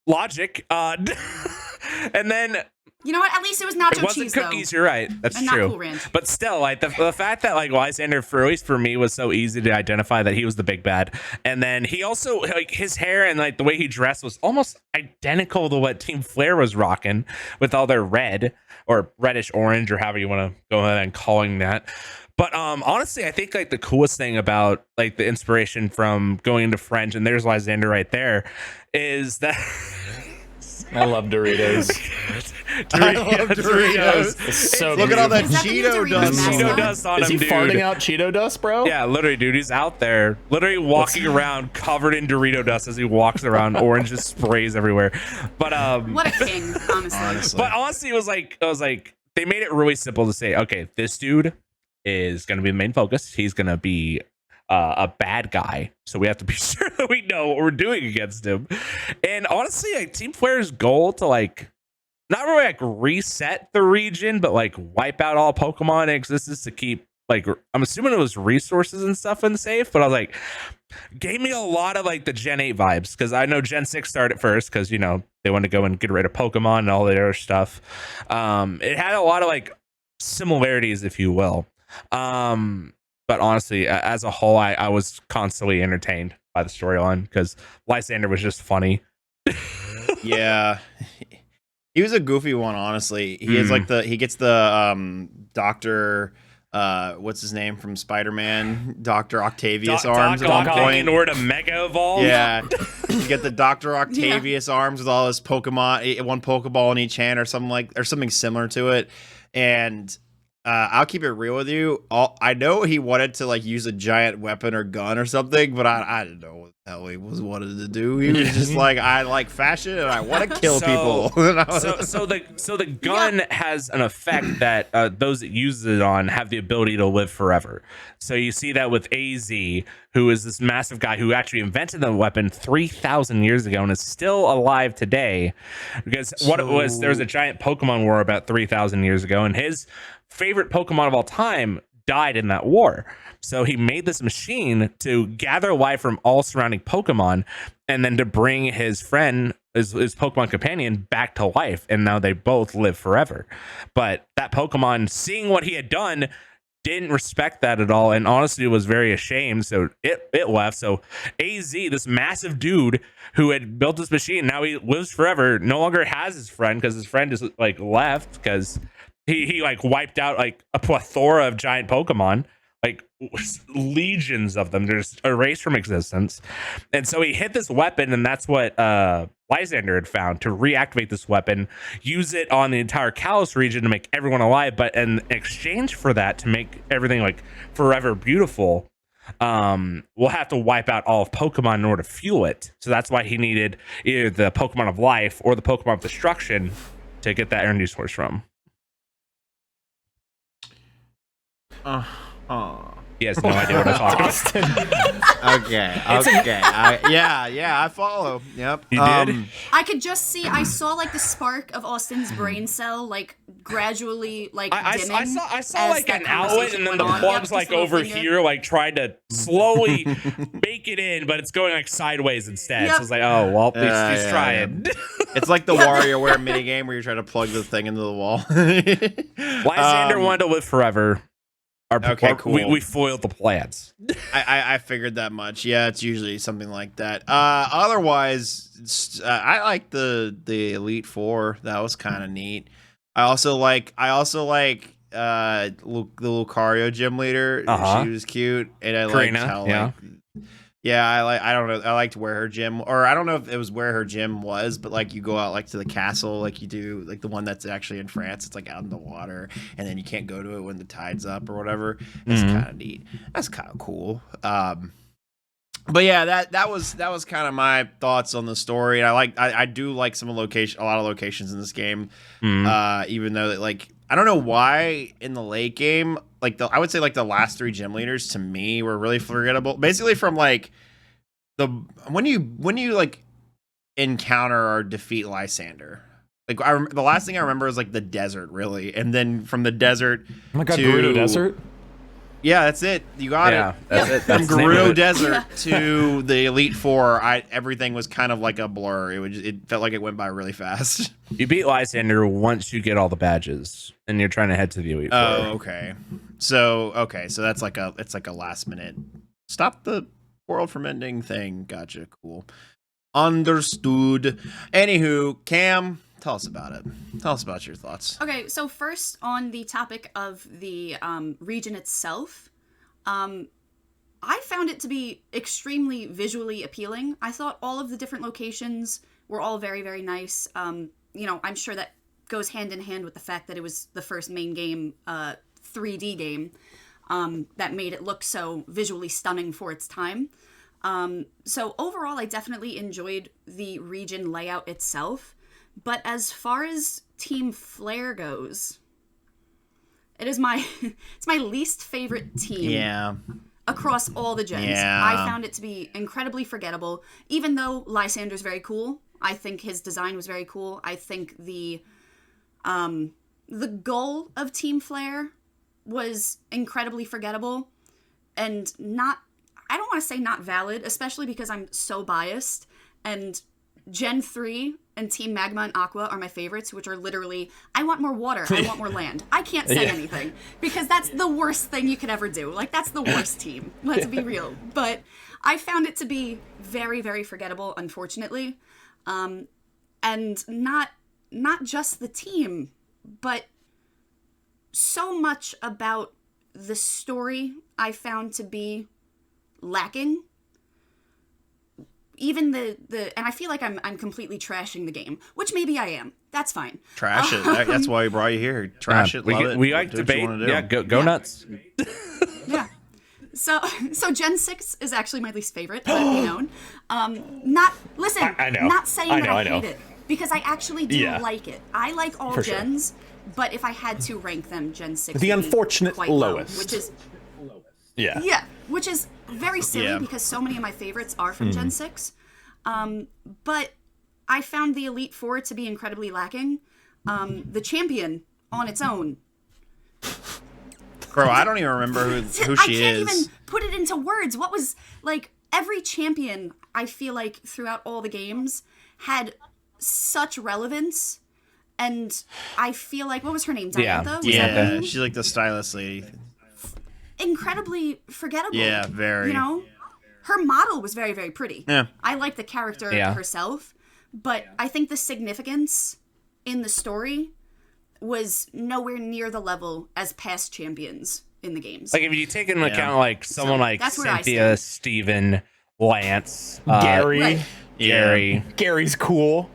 logic. And then You know what? At least it was nacho it wasn't cheese, cookies. though. You're right. That's And not true. Cool Ranch. But still, like the fact that like Lysander, for at least for me, was so easy to identify that he was the big bad, and then he also like his hair and like the way he dressed was almost identical to what Team Flare was rocking with all their red or reddish orange or however you want to go ahead and calling that. But honestly, I think like the coolest thing about like the inspiration from going into French, and there's Lysander right there, is that. I love Doritos. I love Doritos. It's so Look at all that Is that the new Cheeto Doritos dust. mascot? Cheeto dust on Is him, he dude. farting out Cheeto dust, bro? Yeah, literally, dude. He's out there, literally walking around covered in Dorito dust as he walks around. Orange just sprays everywhere. But What a king, honestly. but honestly, it was like they made it really simple to say, okay, this dude is going to be the main focus. He's going to be a bad guy, so we have to be sure that we know what we're doing against him. And honestly, like Team Flare's goal to like not really like reset the region, but like wipe out all Pokemon in existence to keep like, I'm assuming it was resources and stuff unsafe, but I was like, gave me a lot of like the Gen 8 vibes, because I know Gen 6 started first because, you know, they wanted to go and get rid of Pokemon and all the other stuff. It had a lot of like similarities, if you will. But honestly, as a whole, I was constantly entertained by the storyline because Lysander was just funny. Yeah. He was a goofy one, honestly. He is like he gets the Dr. What's his name from Spider-Man? Dr. Octavius arms at one point. In order to Mega Evolve. Yeah. You get the Dr. Octavius arms with all his Pokemon, one Pokeball in each hand or something similar to it. And I'll keep it real with you. I know he wanted to like use a giant weapon or gun or something, but I didn't know what the hell he wanted to do. He was just like, I like fashion and I want to kill people. So the gun has an effect that those that use it on have the ability to live forever. So you see that with AZ, who is this massive guy who actually invented the weapon 3,000 years ago and is still alive today. Because what it was, there was a giant Pokemon war about 3,000 years ago, and his favorite Pokemon of all time died in that war. So he made this machine to gather life from all surrounding Pokemon and then to bring his friend, his Pokemon companion, back to life. And now they both live forever. But that Pokemon, seeing what he had done, didn't respect that at all, and honestly was very ashamed. So it left. So AZ, this massive dude who had built this machine, now he lives forever, no longer has his friend because his friend is like left because he like wiped out like a plethora of giant Pokemon, like legions of them, just erased from existence. And so he hit this weapon, and that's what Lysander had found to reactivate this weapon, use it on the entire Kalos region to make everyone alive. But in exchange for that, to make everything like forever beautiful, we'll have to wipe out all of Pokemon in order to fuel it. So that's why he needed either the Pokemon of life or the Pokemon of destruction to get that energy source from. He has no idea what I'm talking about. Okay. I follow. Yep. You did? I could just see. I saw like the spark of Austin's brain cell like gradually like dimming. I saw as like that an outlet, conversation and then went the on. plug's Yep, like just little over finger. here, like tried to slowly bake it in, but it's going like sideways instead. Yep. So it's like, oh well, he's Yeah, trying. It's like the WarioWare minigame where you're trying to plug the thing into the wall. Lysander wanted to live forever. Okay, cool. We foiled the plans. I figured that much. Yeah, it's usually something like that. Otherwise, I like the Elite Four. That was kind of neat. I also like the Lucario gym leader. Uh-huh. She was cute, and I Karina, liked how yeah. I don't know. I liked where her gym, or I don't know if it was where her gym was, but like you go out like to the castle, like you do, like the one that's actually in France. It's like out in the water, and then you can't go to it when the tide's up or whatever. It's kind of neat. That's kind of cool. But yeah, that was kind of my thoughts on the story. I do like a lot of locations in this game. Even though that, like, I don't know why in the late game, like I would say like the last 3 gym leaders to me were really forgettable. Basically from like when you like encounter or defeat Lysander. Like the last thing I remember is like the desert, really, and then from the desert. Oh my god, to Gerudo Desert. Yeah, that's it. You got it. That's it. From That's the name of Gerudo it. Desert to the Elite Four, everything was kind of like a blur. It felt like it went by really fast. You beat Lysander once you get all the badges, and you're trying to head to the Elite Four. Oh, okay. So that's like a last minute stop the world from ending thing. Gotcha. Cool. Understood. Anywho, Cam, tell us about it. Tell us about your thoughts. Okay, so first on the topic of the region itself, I found it to be extremely visually appealing. I thought all of the different locations were all very, very nice. You know, I'm sure that goes hand in hand with the fact that it was the first main game, 3D game, that made it look so visually stunning for its time. So overall, I definitely enjoyed the region layout itself. But as far as Team Flare goes, it is it's my least favorite team. Yeah. Across all the gens. Yeah. I found it to be incredibly forgettable. Even though Lysander's very cool, I think his design was very cool. I think the goal of Team Flare was incredibly forgettable and I don't want to say not valid, especially because I'm so biased. And Gen 3 and Team Magma and Aqua are my favorites, which are literally, I want more water, I want more land. I can't say anything, because that's the worst thing you could ever do. Like, that's the worst team, let's be real. But I found it to be very, very forgettable, unfortunately. And not just the team, but so much about the story I found to be lacking. Even the and I feel like I'm completely trashing the game, which maybe I am. That's fine. Trash it. That's why we brought you here. Trash it. Love it. We like Do what you debate. wanna do. Yeah, go nuts. Yeah. So Gen 6 is actually my least favorite, let it be known. Not listen, I know. not saying I that know, I I know. hate it, because I actually do like it. I like all For sure. gens, but if I had to rank them, Gen 6 The would be unfortunate quite low, lowest. which is Yeah. which is very silly Yeah. because so many of my favorites are from Gen 6. But I found the Elite Four to be incredibly lacking. The champion on its own. Bro, I don't even remember who I she can't is. even put it into words. What was, like, every champion, I feel like, throughout all the games, had such relevance. And I feel like, what was her name? Diantha? Was that her Yeah, name? she's like the stylist lady. Incredibly forgettable. Yeah, very. You know? Her model was very, very pretty. Yeah. I like the character herself, but I think the significance in the story was nowhere near the level as past champions in the games. Like if you take into account like someone like that's where I Cynthia, stand. Steven, Lance, Gary. Right. Gary, Gary's cool.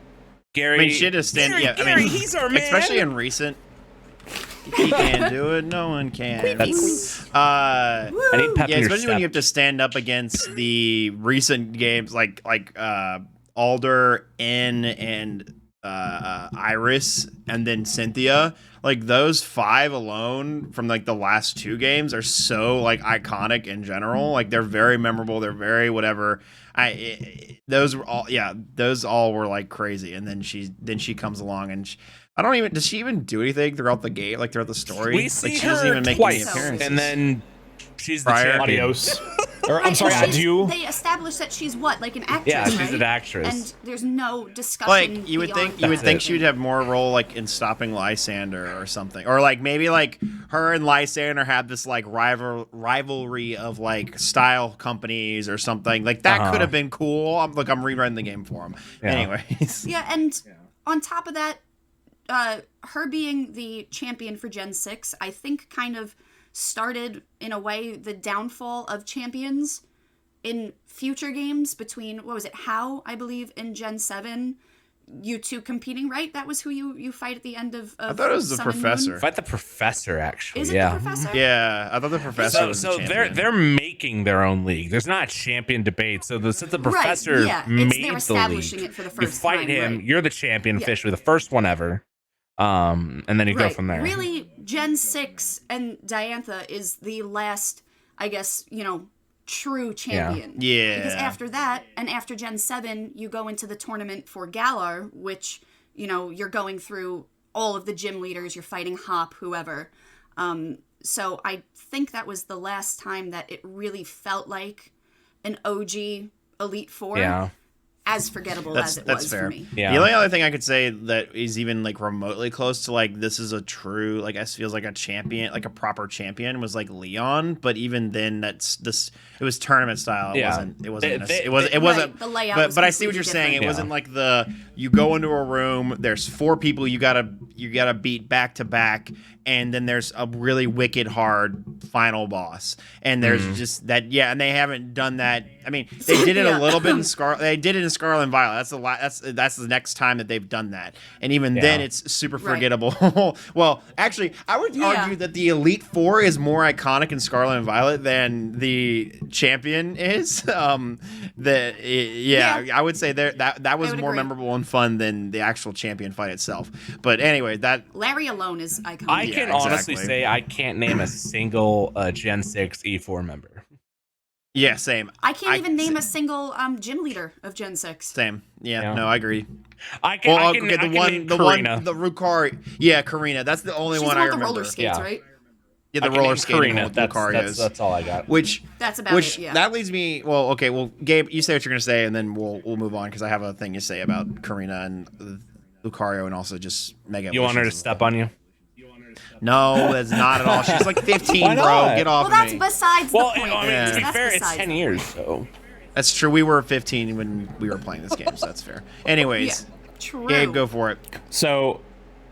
Gary. I mean, shit is stand. Yeah, I Gary, mean, he's our man. especially in recent. He can't do it. No one can. That's, Uh, I need pep yeah, in your especially when step. you have to stand up against the recent games like Alder, N, and Iris, and then Cynthia. Like those 5 alone from like the last 2 games are so like iconic in general. Like they're very memorable. They're very whatever. Those were all those all were like crazy. And then she comes along and does she even do anything throughout the game, like throughout the story? We like, see she doesn't her even make twice, any appearances. and then she's the Prior. champion. Adios. Or, Right, I'm sorry, and she's- adieu. They established that she's what, like an actress, Yeah, she's right? an actress. And there's no discussion. Like you would beyond think That's she would have more role like in stopping Lysander or something, or like maybe like her and Lysander have this like rivalry of like style companies or something like that. Could have been cool. I'm rewriting the game for him. Yeah. Anyways, Yeah, and on top of that, her being the champion for Gen 6, I think kind of started, in a way, the downfall of champions in future games between, what was it, How, I believe, in Gen 7. You two competing, right? That was who you fight at the end of I thought it was the Sun and Moon? professor. Fight the professor, actually. Is it yeah. the professor? Yeah, I thought the professor was the So champion. they're making their own league. There's not a champion debate. So since the professor yeah, made they're the establishing league, it for the you first fight time, him. right. You're the champion Yeah. officially, the first one ever. And then you go Right. from there. Really, Gen 6 and Diantha is the last, I guess, true champion. Yeah. Because after that, and after Gen 7, you go into the tournament for Galar, which, you're going through all of the gym leaders, you're fighting Hop, whoever. So I think that was the last time that it really felt like an OG Elite Four. Yeah. As forgettable as it was fair. for me. Yeah. The only other thing I could say that is even like remotely close to like this is a true like it feels like a champion, like a proper champion was like Leon, but even then it was tournament style. It Yeah. wasn't. It wasn't. They- It wasn't. Right, the layout was But I see what you're completely saying. It different. wasn't like you go into a room. There's 4 people you gotta beat back to back, and then there's a really wicked hard final boss. And there's just that. Yeah, and they haven't done that. I mean, they did it Yeah. a little bit in They did it in Scarlet and Violet. That's the next time that they've done that, and even then it's super Right. forgettable. Well, actually, I would argue that the Elite Four is more iconic in Scarlet and Violet than the champion is. Yeah. I would say that was would more agree. memorable and fun than the actual champion fight itself. But anyway, that Larry alone is iconic. I can Yeah, honestly exactly. say I can't name a single Gen 6 E4 member. yeah, same. I can't even name a single gym leader of Gen 6. Same. Yeah, Yeah. no, I agree. I can, Well, I can, okay, I can name Karina. the Rukari. Yeah, Karina. That's the only She's one the I one with the remember. roller skates, Yeah. right? Yeah, I the can roller name skating Karina. one with Lucarios. That's all I got. Which That's about Which it, yeah. that leads me. Well, okay. Well, Gabe, you say what you're gonna say, and then we'll move on because I have a thing to say about Karina and Lucario, and also just Mega. You want her to Evolutions. step on you? No, that's not at all. She's like 15, Why bro. not? Get off Well, of that's me. besides Well, the point. I mean, Yeah. to be That's fair, it's besides 10 the years, point. so. That's true. We were 15 when we were playing this game, so that's fair. Anyways, Yeah. True. Gabe, go for it. So,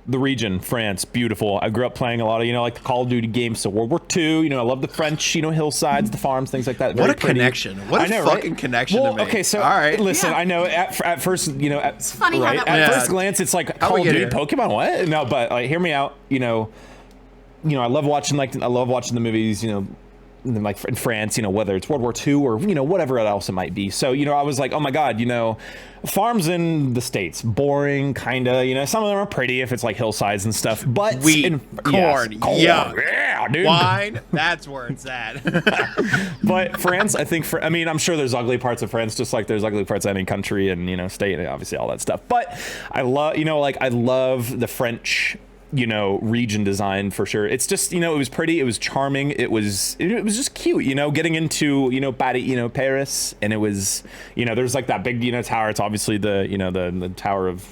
the region, France, beautiful. I grew up playing a lot of, like the Call of Duty games. So World War II, I love the French, hillsides, the farms, things like that. What Very a pretty. connection. What a I know, right? fucking connection well, to make. Okay, so all right. listen, Yeah. I know at first, it's funny how right? that At works. first glance, it's like How Call we of get Duty, here? Pokemon. What? No, but like, hear me out. I love watching the movies. Like in France, whether it's World War II or whatever else it might be. So I was like, oh my god, farms in the States, boring, kinda. Some of them are pretty if it's like hillsides and stuff. But Wheat, corn, yeah, dude. Wine. That's where it's at. But France, I think I'm sure there's ugly parts of France, just like there's ugly parts of any country and state and obviously all that stuff. But I love, I love the French, region design for sure. It's just, it was pretty, it was charming, it was just cute, getting into, Paris, and it was, there's like that big, tower. It's obviously the tower of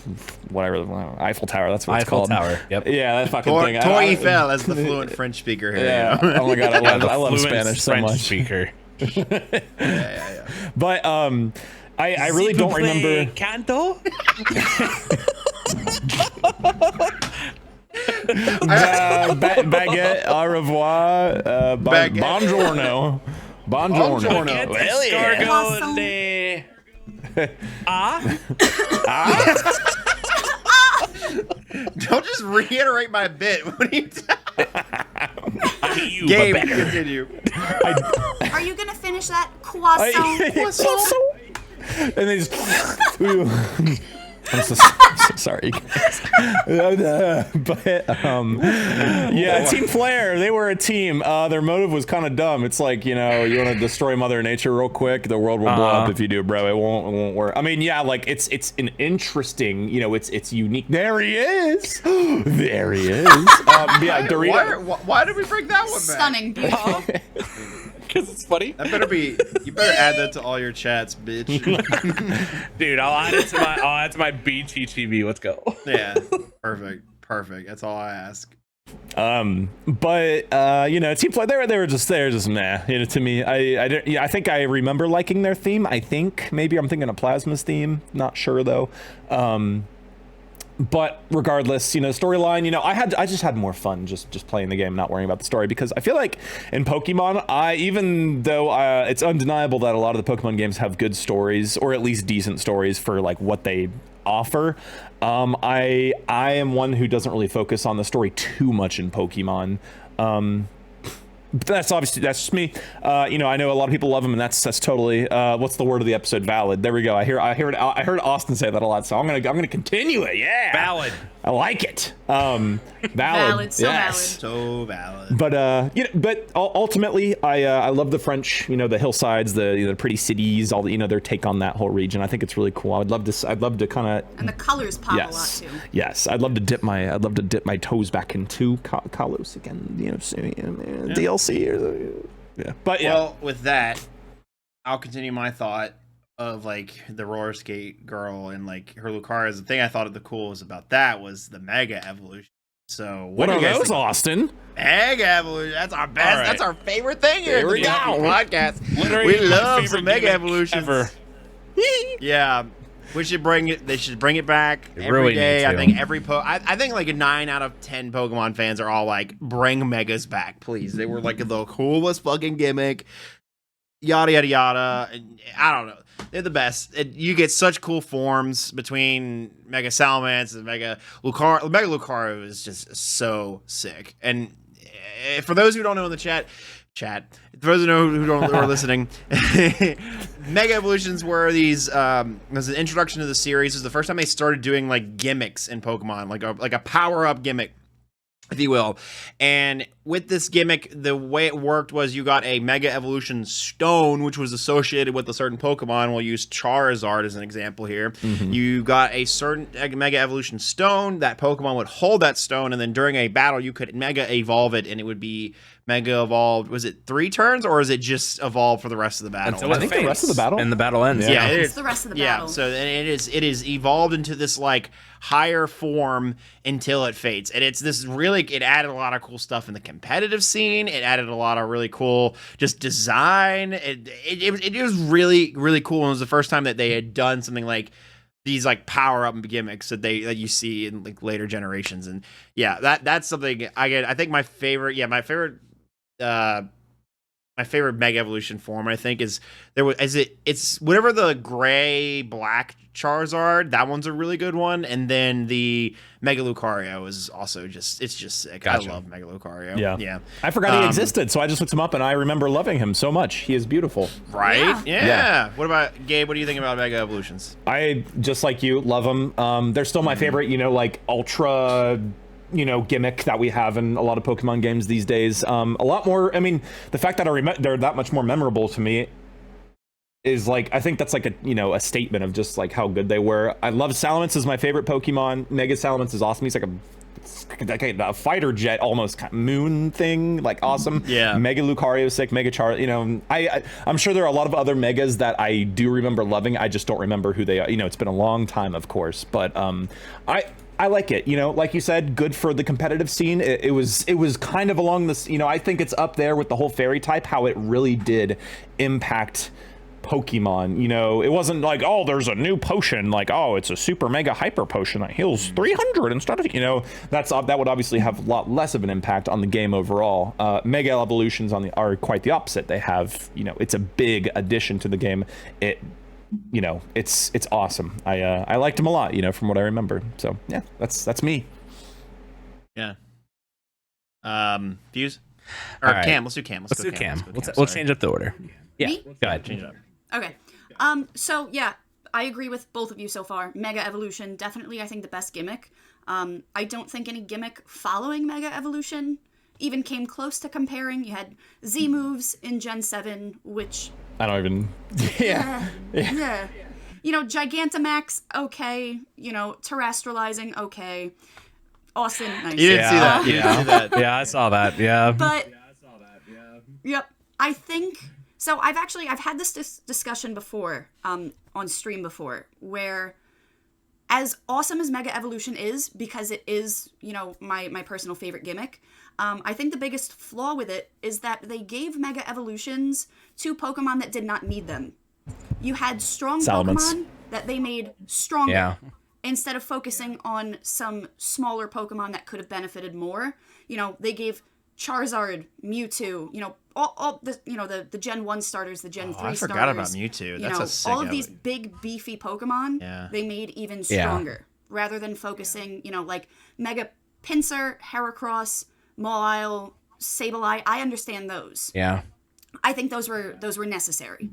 whatever, Eiffel Tower. That's what it's Eiffel called. Tower. Yep. Yeah, that fucking thing. Toy Eiffel as the fluent French speaker here. Yeah. Oh my god, I love Fluent Spanish so French much. speaker. Yeah. But I really S'il don't vous plaît, remember. Canto? Baguette, au revoir, Baguette. buongiorno. Buongiorno. Buongiorno. Hell yeah. Escargot de... Don't just reiterate my bit. What are you I mean, you, Gabe, but better. continue. Are you gonna finish that croissant? And they just, I'm so sorry, guys. But yeah, Team Flare, they were a team. Their motive was kind of dumb. It's like, you know, you want to destroy Mother Nature real quick, the world will blow up if you do, bro. It won't work. I mean, yeah, like it's an interesting, you know, it's unique. There he is. There he is. Yeah, Dorito. Why did we bring that one back? Stunning, beautiful. Because it's funny. That better be. You better add that to all your chats, bitch. Dude, I'll add it to my BTTV. Let's go. Yeah, perfect. That's all I ask. But you know, Team Flare, they were just meh. You know, to me, I think I remember liking their theme. I think maybe I'm thinking of Plasma's theme. Not sure though. But regardless, you know, storyline, you know, I just had more fun just playing the game, not worrying about the story, because I feel like in Pokemon, even though it's undeniable that a lot of the Pokemon games have good stories, or at least decent stories for like what they offer, I am one who doesn't really focus on the story too much in Pokemon. But that's just me. You know, I know a lot of people love him, and that's totally what's the word of the episode? Valid. There we go. I heard Austin say that a lot, so I'm gonna continue it. Yeah, Valid. I like it. Valid. Valid, so yes. valid. So valid. But you know, but ultimately, I love the French. You know, the hillsides, the pretty cities, all the, you know, their take on that whole region. I think it's really cool. I'd love to kind of. And the colors pop a lot too. Yes, I'd love to dip my toes back into Kalos again. You know, DLC or yeah. But yeah. Well, with that, I'll continue my thought of like the roller skate girl and like her Lucario. The thing I thought of the coolest about that was the Mega Evolution. So what are those, Austin? Mega Evolution. That's our best. Right. That's our favorite thing here. Here we go. Podcast. Literally, we love some Mega Evolutions. Ever. Yeah. We should bring it. They should bring it back every really day. I think I think like 9 out of 10 Pokemon fans are all like, bring Megas back, please. They were like the coolest fucking gimmick. Yada yada yada. And I don't know. They're the best. You get such cool forms between Mega Salamence and Mega Lucario. Mega Lucario is just so sick. And for those who don't know in the chat. For those who are listening, Mega Evolutions were these. Was an introduction to the series. It was the first time they started doing like gimmicks in Pokemon, like a power up gimmick, if you will. And with this gimmick, the way it worked was you got a Mega Evolution Stone, which was associated with a certain Pokemon. We'll use Charizard as an example here. Mm-hmm. You got a certain Mega Evolution Stone. That Pokemon would hold that stone, and then during a battle, you could Mega Evolve it, and it would be Mega Evolved. Was it 3 turns, or is it just evolved for the rest of the battle? Until I think the rest of the battle. And the battle ends. Yeah, it's the rest of the battle. Yeah, so and it is evolved into this like higher form until it fades. And it's this really, it added a lot of cool stuff in the competitive scene. It added a lot of really cool just design. It was really, really cool. And it was the first time that they had done something like these like power up gimmicks that you see in like later generations. And yeah, that's something I think my favorite Mega Evolution form, I think, it's whatever the gray black Charizard. That one's a really good one, and then the Mega Lucario is also it's just sick. Gotcha. I love Mega Lucario. Yeah. I forgot he existed, so I just looked him up, and I remember loving him so much. He is beautiful. Right? Yeah. What about Gabe? What do you think about Mega Evolutions? I just like you love them. They're still my favorite. You know, like ultra. You know, gimmick that we have in a lot of Pokemon games these days. A lot more. I mean, the fact that they're that much more memorable to me is like, I think that's like a statement of just like how good they were. I love Salamence is my favorite Pokemon. Mega Salamence is awesome. He's like a fighter jet almost kind of moon thing, like awesome. Yeah. Mega Lucario is sick. Mega Char. You know, I'm sure there are a lot of other Megas that I do remember loving. I just don't remember who they are. You know, it's been a long time, of course, but I like it, you know, like you said, good for the competitive scene. It was kind of along this, you know, I think it's up there with the whole fairy type, how it really did impact Pokemon. You know, it wasn't like, oh, there's a new potion, like, oh, it's a super mega hyper potion that heals 300 instead of, you know, that would obviously have a lot less of an impact on the game overall. Mega Evolutions are quite the opposite. They have, you know, it's a big addition to the game. You know, it's awesome. I liked him a lot, you know, from what I remember. So yeah, that's me. Yeah. Fuse or right. Cam. Let's do Cam. Let's do Cam. We'll change up the order. Yeah. Me? Go ahead. Change it up. Okay. So yeah, I agree with both of you so far. Mega Evolution, definitely, I think, the best gimmick. I don't think any gimmick following Mega Evolution even came close to comparing. You had Z moves in Gen 7, which... I don't even... Yeah. Yeah. You know, Gigantamax, okay. You know, Terrestrializing, okay. Austin, nice. You didn't see that. You didn't see that. Yeah, I saw that. Yeah. But... Yep. I think... So I've had this discussion before, on stream before, where as awesome as Mega Evolution is, because it is, you know, my personal favorite gimmick, I think the biggest flaw with it is that they gave Mega Evolutions to Pokemon that did not need them. You had strong Salamence. Pokemon that they made stronger. Yeah. Instead of focusing on some smaller Pokemon that could have benefited more. You know, they gave Charizard, Mewtwo, you know, all the, you know, the Gen 1 starters, the Gen 3 starters. I forgot about Mewtwo. That's a sick all of these big beefy Pokemon, they made even stronger. Rather than focusing, you know, like Mega Pinsir, Heracross, Mawile, Sableye. I understand those. Yeah. I think those were necessary.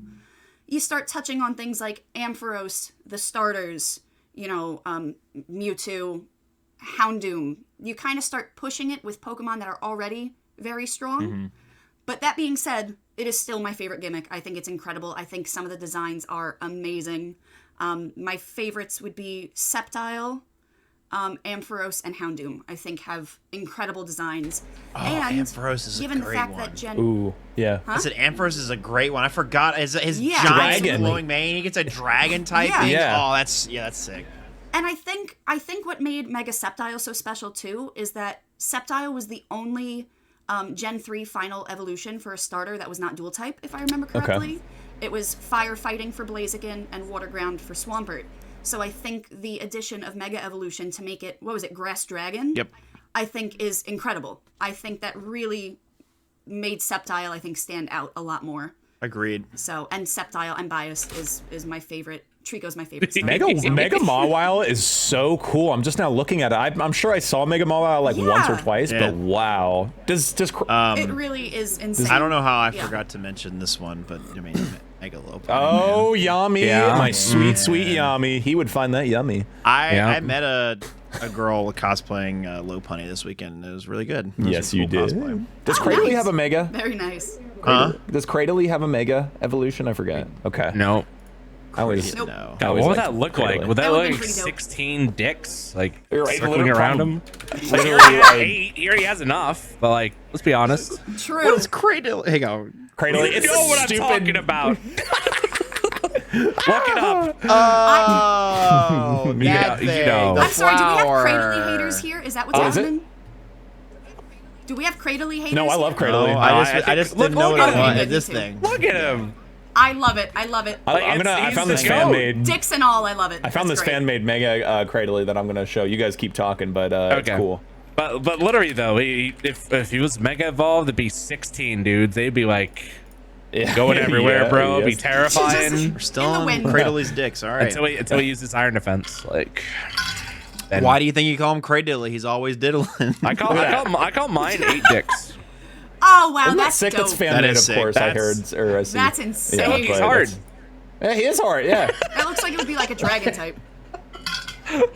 You start touching on things like Ampharos, the starters, you know, Mewtwo, Houndoom. You kind of start pushing it with Pokemon that are already very strong. But that being said, it is still my favorite gimmick. I think it's incredible. I think some of the designs are amazing. My favorites would be Sceptile, Ampharos, and Houndoom. I think have incredible designs. And Ampharos is a given the great fact one. that Gen Ooh, yeah. I said Ampharos is a great one. I forgot his Yeah. giant Dragon. glowing mane. He gets a dragon type Yeah. thing. Yeah. Oh, that's sick. And I think what made Mega Sceptile so special too is that Sceptile was the only Gen 3 final evolution for a starter that was not dual type, if I remember correctly. It was firefighting for Blaziken and water ground for Swampert. So I think the addition of Mega Evolution to make it, what was it, Grass Dragon? Yep. I think is incredible. I think that really made Sceptile, I think, stand out a lot more. Agreed. So, and Sceptile, I'm biased, is my favorite. Trico's my favorite starter. Mega Mawile is so cool. I'm just now looking at it. I'm sure I saw Mega Mawile like once or twice, but wow. It really is insane. I don't know how I forgot to mention this one, but I mean, Mega Low. Oh, Yummy. Yeah. My sweet, sweet Yummy. He would find that yummy. I met a girl cosplaying Lopunny this weekend. It was really good. It was Yes, a you cool did. cosplay. Does Cradley nice. have a Mega? Very nice. Huh? Does Cradley have a Mega evolution? I forget. Okay. No. I always, Nope. No. I God, always what would liked that look Cradley. like? Would that That look would've like been pretty dope. 16 dicks, like You're right, circling literally, around him? Literally, He already has enough, but like, let's be honest. True. What is Cradle? Hang on. Cradley. You It's know what stupid. I'm talking about. Look it up. Oh, Yeah, that you thing, know. the I'm sorry, do we have flower. Cradley haters here? Is that what's Oh, is it? happening? Do we have Cradley haters? No, I love here? Cradley. No, I I think- just look- didn't know look what at it was. him. This Me too. thing. Look at him. I love it. I love it. I found this he's fan the made. Dicks and all, I love it. I found That's this great. fan made Mega Cradley that I'm gonna show. You guys keep talking, but it's Okay. cool. But literally though, if he was mega evolved, it'd be 16 dudes. They'd be like Yeah. going everywhere, Yeah, bro. It'd be yes. terrifying We're still In the on wind. Cradley's dicks. All right. until he uses iron defense. Like, then Why do you think you call him Cradilly? He's always diddling. I call mine 8 dicks. Oh, wow, Isn't that that's sick? dope. That's fan That made, is of sick. course. I That's- heard or I see. That's insane. Yeah, Look, He's but hard. it's- Yeah, he is hard. Yeah. That looks like it would be like a dragon type.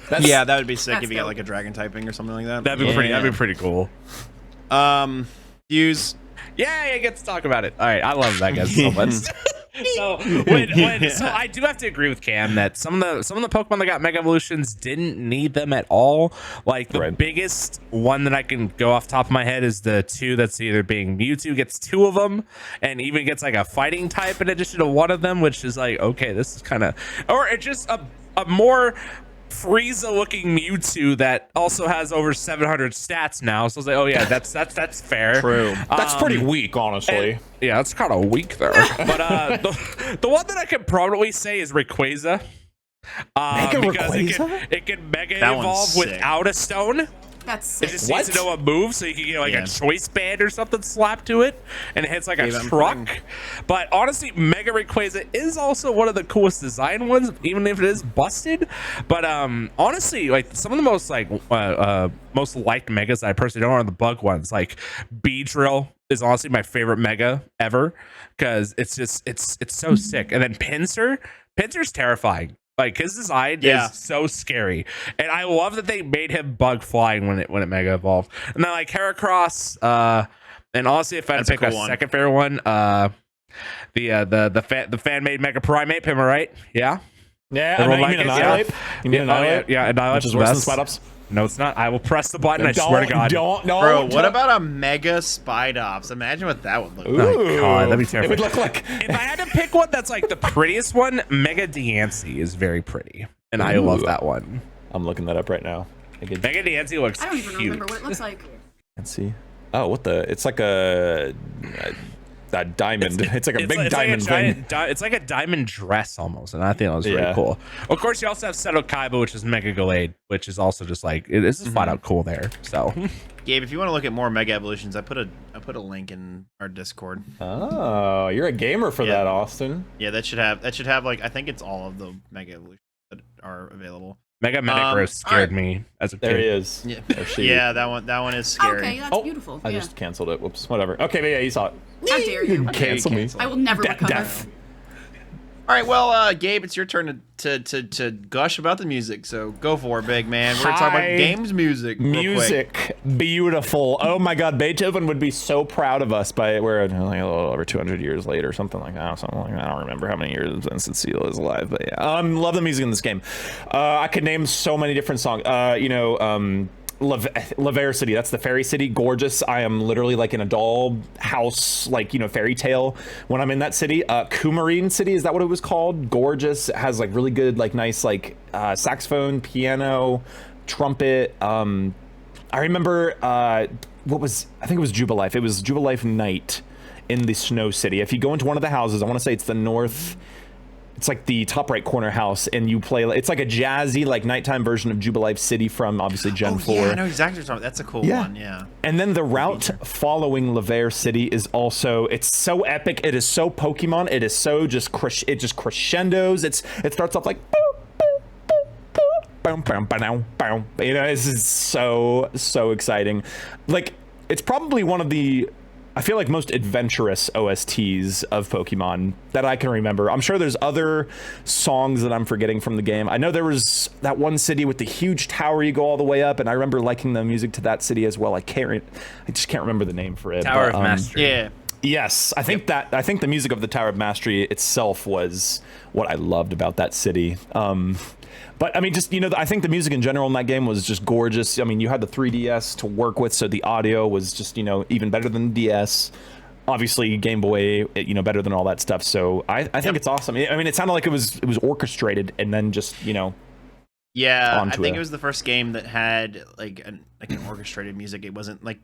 That's, Yeah, that would be sick That's if you get dope. like a dragon typing or something like that. That'd be pretty. That'd be pretty cool. Use. Yeah, I get to talk about it. All right, I love Megas so much. So I do have to agree with Cam that some of the Pokemon that got Mega Evolutions didn't need them at all. Like the Right. biggest one that I can go off the top of my head is the 2 that's either being Mewtwo gets 2 of them and even gets like a fighting type in addition to 1 of them, which is like, okay, this is kind of, or it's just a more Frieza looking Mewtwo that also has over 700 stats now. So I was like, oh yeah, that's fair. True. That's pretty weak, honestly. Yeah, that's kind of weak there. But the one that I could probably say is Rayquaza. Mega Because Rayquaza? it can mega That one's evolve sick. without a stone. That's It sick. just needs to know a move, so you can get like Yeah. a choice band or something slapped to it, and it hits like a Gave him truck. pudding. But honestly, Mega Rayquaza is also one of the coolest design ones, even if it is busted. But honestly, like some of the most most liked megas that I personally don't are the bug ones. Like Beedrill is honestly my favorite mega ever because it's so sick. And then Pinsir's terrifying. Like his design Yeah. is so scary, and I love that they made him bug flying when it Mega Evolved. And then like Heracross, and honestly, if I had to That's a pick a cool one. second favorite one, the fan made Mega Primate, am I right? Yeah. Yeah, Everyone you like mean it? Annihilate? Yeah. You mean Annihilate? Yeah, Annihilate Which is worse than best. Splat Ups? No, it's not. I will press the button. I swear to God. Don't. Bro, what about a Mega Spidops? Imagine what that would look like. Oh, God, that'd be It terrible. would look like. If I had to pick one that's like the prettiest one, Mega Diancie is very pretty, and I love that one. I'm looking that up right now. Mega Diancie looks I don't even cute. remember what it looks like. Let's see. Oh, what the? It's like a diamond. It's like a big diamond thing. It's like a diamond dress almost, and I think that was really Yeah. cool. Of course, you also have Seto Kaiba, which is Mega Gallade, which is also just like this is flat out cool there. So, Gabe, if you want to look at more Mega Evolutions, I put a link in our Discord. Oh, you're a gamer for that, Austin. Yeah, that should have like I think it's all of the Mega Evolutions that are available. Mega Metagross scared me as a kid. There he is. Yeah, Or she. yeah, that one is scary. Okay, that's beautiful. I yeah. just canceled it. Whoops. Whatever. Okay, but yeah, you saw it. How dare you? Cancel me. I will never recover. Death. All right, well, Gabe, it's your turn to gush about the music. So go for it, big man. We're gonna talk about Hi. games music. real quick. Music, beautiful. Oh my God, Beethoven would be so proud of us. We're like a little over 200 years later, something like that. I don't remember how many years since Cecile is alive, but yeah, love the music in this game. I could name so many different songs. Laver City, that's the fairy city, gorgeous. I am literally like in a doll house, like, fairy tale when I'm in that city. Coumarine City, is that what it was called? Gorgeous. It has like really good, like nice, like saxophone, piano, trumpet. I remember I think it was Jubilife. It was Jubilife Night in the Snow City. If you go into one of the houses, I want to say it's the north. It's like the top right corner house, and you play. It's like a jazzy, like nighttime version of Jubilife City from obviously Gen 4. Yeah, I know exactly what you're talking about. That's a cool one. Yeah. And then the route following Laver City is also, it's so epic. It is so Pokemon. It is so it just crescendos. It starts off like boom, boom, boom, boom. This is so exciting. Like, it's probably one of the, I feel like, most adventurous OSTs of Pokemon that I can remember. I'm sure there's other songs that I'm forgetting from the game. I know there was that one city with the huge tower you go all the way up, and I remember liking the music to that city as well. I just can't remember the name for it. Tower of Mastery. Yeah. Yes, I think the music of the Tower of Mastery itself was what I loved about that city. But I mean, just, I think the music in general in that game was just gorgeous. I mean, you had the 3DS to work with, so the audio was just, even better than the DS. Obviously, Game Boy, better than all that stuff. So I think it's awesome. I mean, it sounded like it was orchestrated and then just, Yeah, I onto think it. it was the first game that had like an orchestrated music. It wasn't like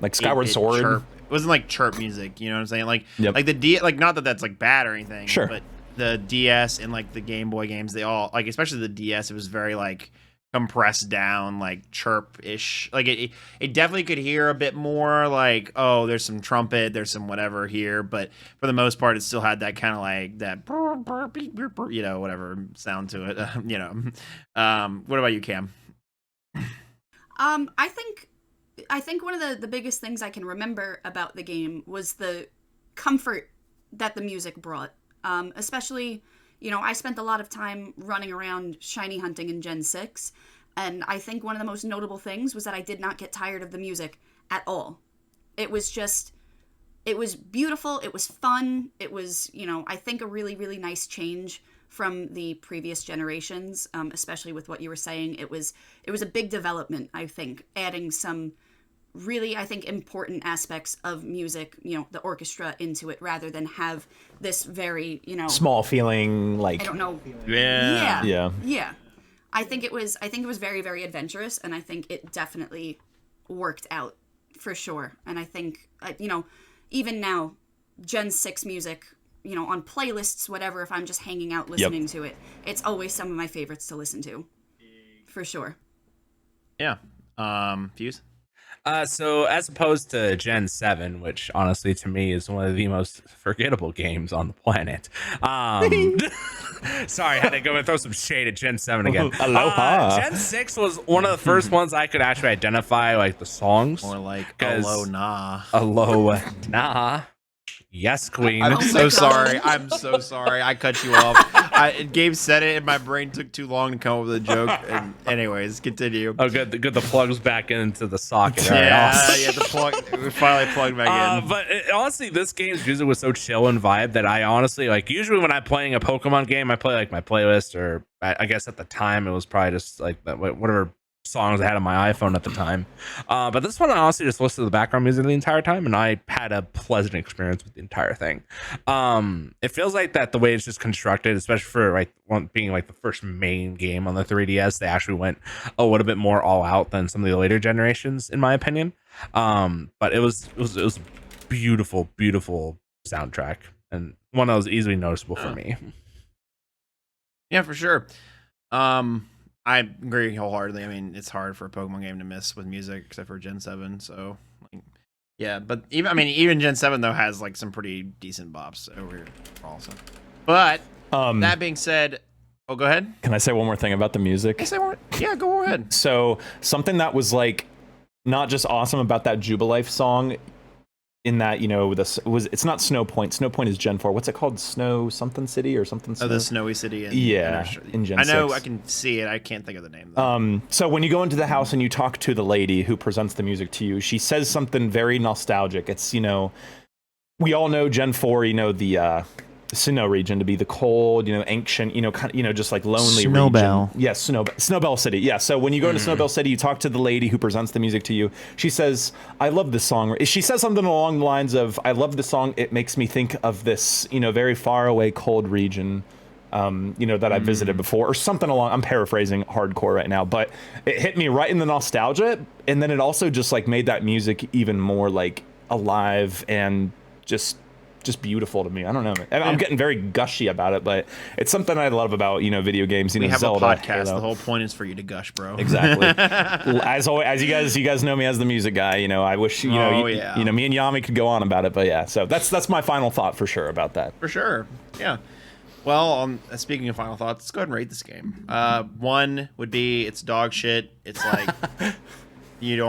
like Skyward Sword. Chirp. It wasn't like chirp music. You know what I'm saying? Like Yep. like the like not that that's like bad or anything. Sure. But the DS and like the Game Boy games, they all like, especially the DS, it was very like compressed down, like chirp-ish. Like it definitely could hear a bit more like, oh, there's some trumpet, there's some whatever here, but for the most part, it still had that kind of like that whatever sound to it. What about you, Cam? I think one of the biggest things I can remember about the game was the comfort that the music brought. Especially, I spent a lot of time running around shiny hunting in Gen 6, and I think one of the most notable things was that I did not get tired of the music at all. It was beautiful, it was fun, it was, I think a really, really nice change from the previous generations, especially with what you were saying. It was a big development, I think, adding some really, I think, important aspects of music, the orchestra into it, rather than have this very, small feeling, like, I don't know. Yeah. Yeah. I think it was very, very adventurous, and I think it definitely worked out for sure. And I think, even now, Gen 6 music, on playlists, whatever, if I'm just hanging out listening to it, it's always some of my favorites to listen to, for sure. Yeah. Fuse? So as opposed to Gen 7, which honestly to me is one of the most forgettable games on the planet. Sorry, I had to go and throw some shade at Gen 7 again. Aloha. Gen 6 was one of the first ones I could actually identify, like, the songs. Or like, 'Cause- hello, nah. Nah. Yes, queen. I'm Oh so my God. sorry. I'm so sorry. I cut you off. Gabe said it, and my brain took too long to come up with a joke. And anyways, continue. Oh, good. The plug's back into the socket. All right, Yeah, awesome. yeah. The plug. We finally plugged back in. But honestly, this game's music was so chill and vibe that I honestly like. Usually, when I'm playing a Pokemon game, I play like my playlist, or I guess at the time it was probably just like whatever songs I had on my iPhone at the time. But this one, I honestly just listened to the background music the entire time, and I had a pleasant experience with the entire thing. It feels like that the way it's just constructed, especially for like being like the first main game on the 3DS, they actually went a little bit more all out than some of the later generations, in my opinion. But it was beautiful soundtrack, and one that was easily noticeable for me. Yeah, for sure. I agree wholeheartedly. I mean, it's hard for a Pokemon game to miss with music, except for Gen 7. So, like, yeah, but even Gen 7 though has like some pretty decent bops over here also. But that being said, oh, go ahead. Can I say one more thing about the music? Yeah, go ahead. So something that was like not just awesome about that Jubilife song, in that, you know, it's not Snow Point. Snow Point is Gen 4. What's it called? Snow something city or something? Oh, the Snowy City. In Gen 6. I know, I can see it. I can't think of the name though. So when you go into the house and you talk to the lady who presents the music to you, she says something very nostalgic. It's, you know, we all know Gen 4, you know, the Sinnoh region to be the cold, you know, ancient, you know, kind of, you know, just like lonely Snowbell. region. Yes, Snowbell City. Yeah. So when you go into Snowbell City, you talk to the lady who presents the music to you. She says, "I love this song." She says something along the lines of, "I love the song. It makes me think of this, you know, very far away, cold region, you know, that I visited before," or something along. I'm paraphrasing hardcore right now, but it hit me right in the nostalgia, and then it also just like made that music even more like alive and just beautiful to me. I don't know. I'm getting very gushy about it, but it's something I love about, you know, video games. You We know, have Zelda, a podcast. Halo. The whole point is for you to gush, bro. Exactly. As always, as you guys know me as the music guy. You know, I wish you know you know me and Yami could go on about it, but yeah. So that's my final thought for sure about that. For sure. Yeah. Well, speaking of final thoughts, let's go ahead and rate this game. 1 would be it's dog shit. It's like you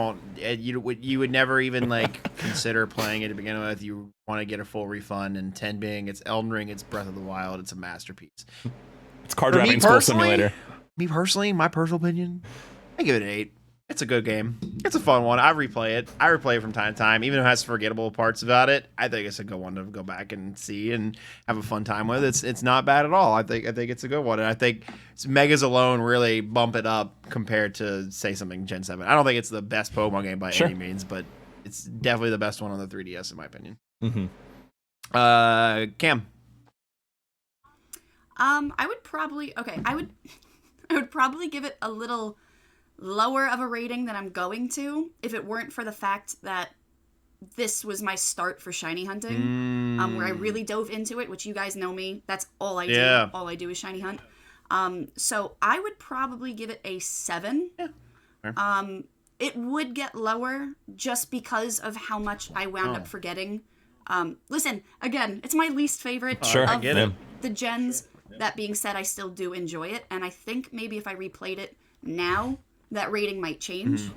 would never even like consider playing it to begin with. You want to get a full refund. And 10 being it's Elden Ring, it's Breath of the Wild, it's a masterpiece. It's car driving school simulator. Me personally, my personal opinion, I give it an 8. It's a good game. It's a fun one. I replay it from time to time, even though it has forgettable parts about it. I think it's a good one to go back and see and have a fun time with. It's not bad at all. I think it's a good one, and I think Megas alone really bump it up compared to say something Gen 7. I don't think it's the best Pokemon game by any means, but it's definitely the best one on the 3DS in my opinion. Cam. I would probably give it a little lower of a rating than I'm going to if it weren't for the fact that this was my start for shiny hunting, where I really dove into it, which you guys know me. That's all I do. All I do is shiny hunt. So I would probably give it a 7. Yeah. It would get lower just because of how much I wound up forgetting. Listen, again, it's my least favorite of the gens. That being said, I still do enjoy it, and I think maybe if I replayed it now, that rating might change.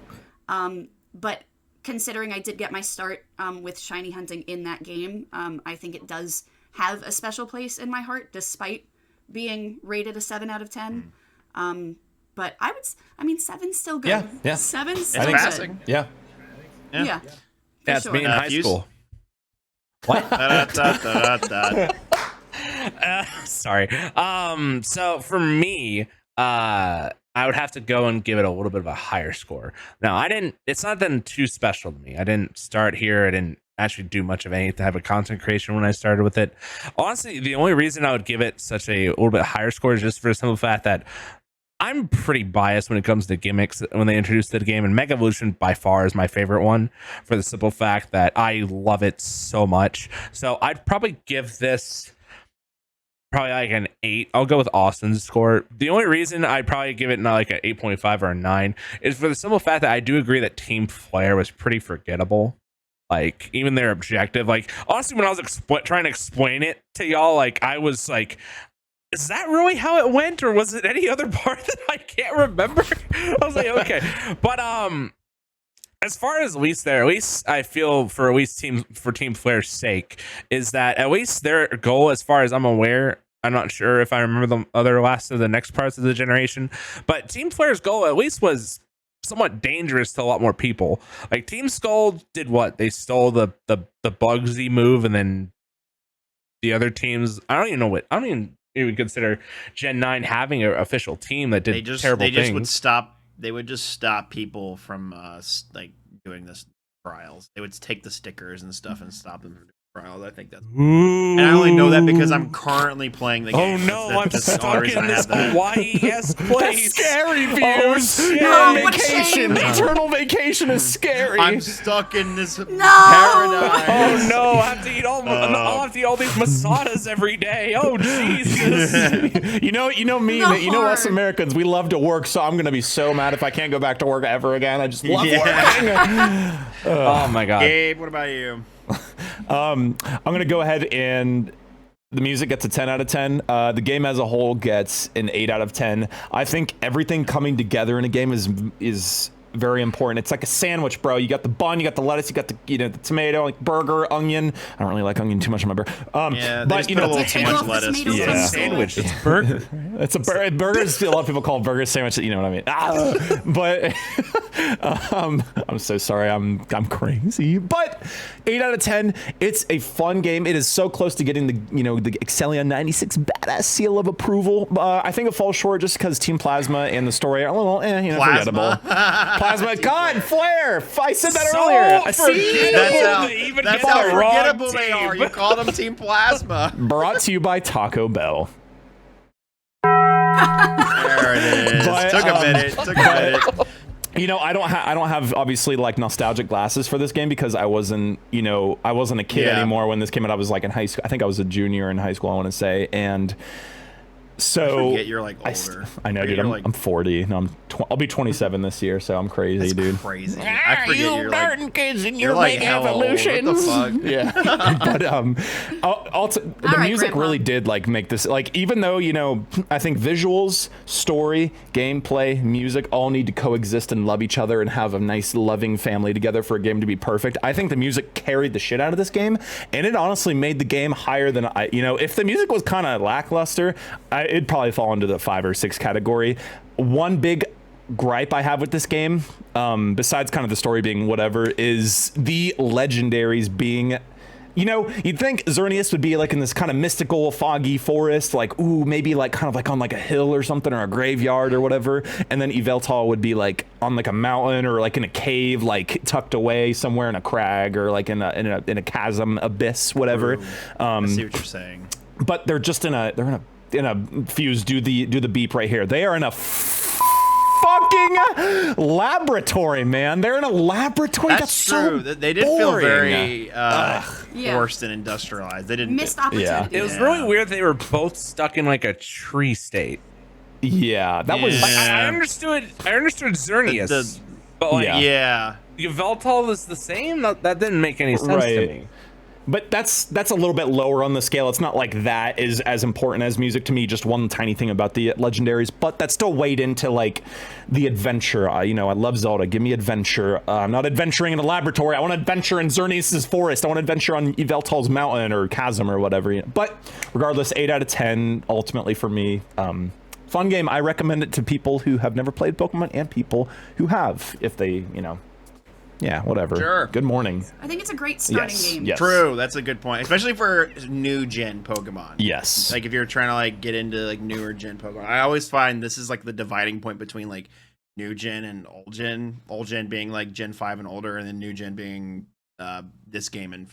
But considering I did get my start with shiny hunting in that game, I think it does have a special place in my heart, despite being rated a 7 out of 10. But I mean, 7's still good. Yeah. 7's still It's good. passing. Yeah. That's me in high Fuse? school. What? Sorry. So for me, I would have to go and give it a little bit of a higher score. Now, it's not then too special to me. I didn't start here. I didn't actually do much of any type of content creation when I started with it. Honestly, the only reason I would give it such a little bit higher score is just for the simple fact that I'm pretty biased when it comes to gimmicks when they introduced the game, and Mega Evolution by far is my favorite one for the simple fact that I love it so much. So I'd probably give this probably like an 8. I'll go with Austin's score. The only reason I'd probably give it not like an 8.5 or a 9 is for the simple fact that I do agree that Team Flare was pretty forgettable. Like, even their objective, like, honestly, when I was trying to explain it to y'all, like, I was like, is that really how it went, or was it any other part that I can't remember? I was like, okay. But as far as at least I feel for at least Team Flare's sake, is that at least their goal, as far as I'm aware, I'm not sure if I remember the other last of the next parts of the generation, but Team Flare's goal at least was somewhat dangerous to a lot more people. Like Team Skull did what? They stole the Bugsy move, and then the other teams. I don't even consider Gen 9 having an official team that did terrible things. They would just stop people from like doing this trials. They would take the stickers and stuff and stop them from doing trials. I think that's. Ooh. And I only know that because I'm currently playing the game. Oh no, I'm that's the stuck only reason in I this have that. Hawaii-esque place. That's scary, Oh, Views. shit. You're on what vacation. shame. Eternal vacation is scary. I'm stuck in this paradise. Oh no, I have to eat I'll have to eat all these masadas every day. Oh Jesus. you know me, The you know us heart. Americans, we love to work, so I'm gonna be so mad if I can't go back to work ever again. I just love Yeah. working. Oh my god. Gabe, what about you? I'm gonna go ahead and the music gets a 10 out of 10. The game as a whole gets an 8 out of 10. I think everything coming together in a game is very important. It's like a sandwich, bro. You got the bun, you got the lettuce, you got the the tomato, like burger, onion. I don't really like onion too much on my burger. Yeah, but put a little too Take much off the lettuce. tomatoes Yeah. from the Sandwich. skull. It's burger. it's a burgers. A lot of people call it burger sandwich. You know what I mean? But I'm so sorry. I'm crazy. But 8 out of 10. It's a fun game. It is so close to getting the the Excellion 96 badass seal of approval. I think it falls short just because Team Plasma and the story are a little forgettable. Plasma, God, Flare. I said that So earlier. That's how forgettable they are. You called them Team Plasma. Brought to you by Taco Bell. There it is. But, Took a minute. I don't have obviously like nostalgic glasses for this game because I wasn't a kid anymore when this came out. I was like in high school. I think I was a junior in high school, I want to say. And so I forget you're like older. I know, dude. I'm 40. No, I'll be 27 this this year, so I'm crazy, That's dude. crazy. I forget you're like kids and you're like hell old. What the fuck? Yeah, but the right, music Grandpa. really did like make this like even though I think visuals, story, gameplay, music all need to coexist and love each other and have a nice loving family together for a game to be perfect. I think the music carried the shit out of this game, and it honestly made the game higher than if the music was kind of lackluster, it'd probably fall into the 5 or 6 category. One big gripe I have with this game, besides kind of the story being whatever, is the legendaries being, you'd think Xerneas would be like in this kind of mystical, foggy forest, like, ooh, maybe like kind of like on like a hill or something or a graveyard or whatever. And then Yveltal would be like on like a mountain or like in a cave, like tucked away somewhere in a crag or like in a chasm abyss, whatever. I see what you're saying. But they're just in a Fuse, do the beep right here. They are in a fucking laboratory, man. They're in a laboratory. That's true. So they did feel boring. very Yeah. forced and industrialized. They didn't. Missed opportunity. It was really weird they were both stuck in like a tree state. Yeah, that was. Like, I understood Xerneas, but like Yeah. Yveltal is the same. That didn't make any sense to Right. me. But that's a little bit lower on the scale. It's not like that is as important as music to me. Just one tiny thing about the legendaries, but that still weighed into like the adventure. I love Zelda. Give me adventure. I'm not adventuring in a laboratory. I want to adventure in Xerneas' forest. I want to adventure on Yveltal's mountain or chasm or whatever. But regardless, 8 out of 10 ultimately for me. Fun game. I recommend it to people who have never played Pokemon and people who have, if they yeah, whatever. Sure. Good morning. I think it's a great starting game. Yes. True. That's a good point, especially for new gen Pokemon. Yes. Like if you're trying to like get into like newer gen Pokemon, I always find this is like the dividing point between like new gen and old gen. Old gen being like Gen 5 and older, and then new gen being this game and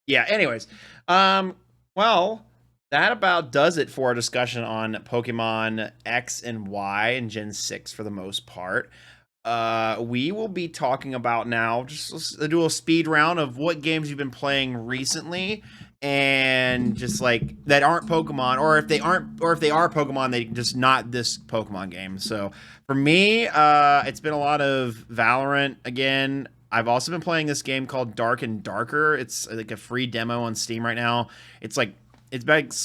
yeah. Anyways, well, that about does it for our discussion on Pokemon X and Y and Gen 6 for the most part. We will be talking about now, just let's do a speed round of what games you've been playing recently, and just like that aren't Pokemon, or if they are Pokemon, they just not this Pokemon game. So for me, it's been a lot of Valorant again. I've also been playing this game called Dark and Darker. It's like a free demo on Steam right now. It's like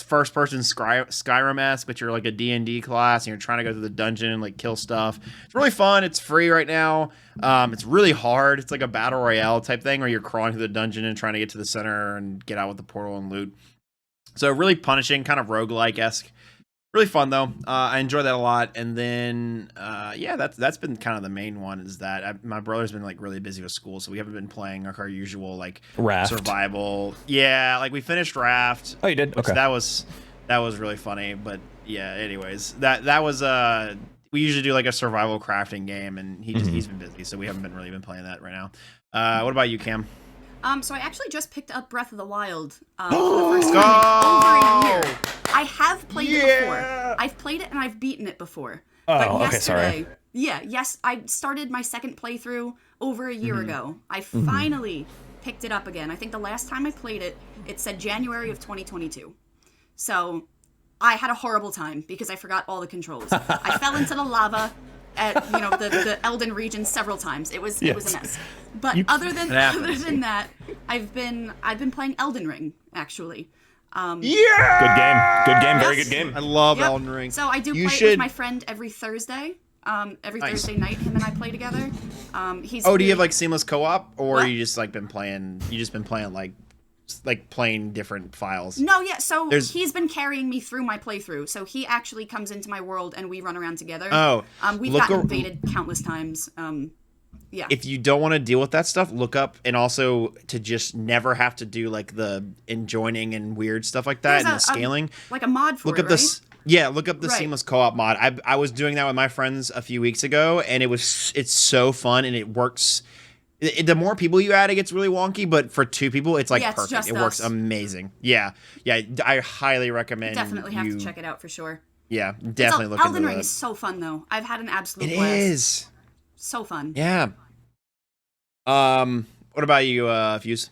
first person Skyrim-esque, but you're like a D&D class and you're trying to go through the dungeon and like kill stuff. It's really fun. It's free right now. It's really hard. It's like a battle royale type thing where you're crawling through the dungeon and trying to get to the center and get out with the portal and loot. So really punishing, kind of roguelike-esque. Really fun though. I enjoy that a lot. And then yeah, that's been kind of the main one. Is that my brother's been like really busy with school, so we haven't been playing like our usual like Raft. survival. Yeah, like we finished Raft. Oh, you did? Which Okay. that was really funny. But yeah, anyways, that was we usually do like a survival crafting game, and he's been busy, so we haven't really been playing that right now. What about you, Cam? So I actually just picked up Breath of the Wild for the first time in over a year. I have played it before. I've played it and I've beaten it before. But okay, sorry. Yes, I started my second playthrough over a year ago. I finally picked it up again. I think the last time I played it, it said January of 2022. So I had a horrible time because I forgot all the controls. I fell into the lava at the Elden region several times. It was a mess. But other than that, I've been playing Elden Ring actually. Yeah, Good game, very good game. I love Elden Ring. So I do play it with my friend every Thursday. Thursday night, him and I play together. Do you have like seamless co-op, or What? you just like been playing? You just been playing like playing different files? No, yeah. So he's been carrying me through my playthrough. So he actually comes into my world and we run around together. Oh, we've gotten invaded countless times. Yeah. If you don't want to deal with that stuff, look up, and also to just never have to do like the enjoining and weird stuff like that, and the scaling. Like a mod for look it, up right? this. Yeah, look up the seamless co-op mod. I was doing that with my friends a few weeks ago, and it's so fun, and it works. The more people you add, it gets really wonky, but for two people, it's like perfect. Just it works amazing. Yeah, I highly recommend. Definitely have to check it out for sure. Yeah, definitely look into Elden Ring that. is so fun though. I've had an absolute blast. It is so fun. Yeah. What about you, Fuse?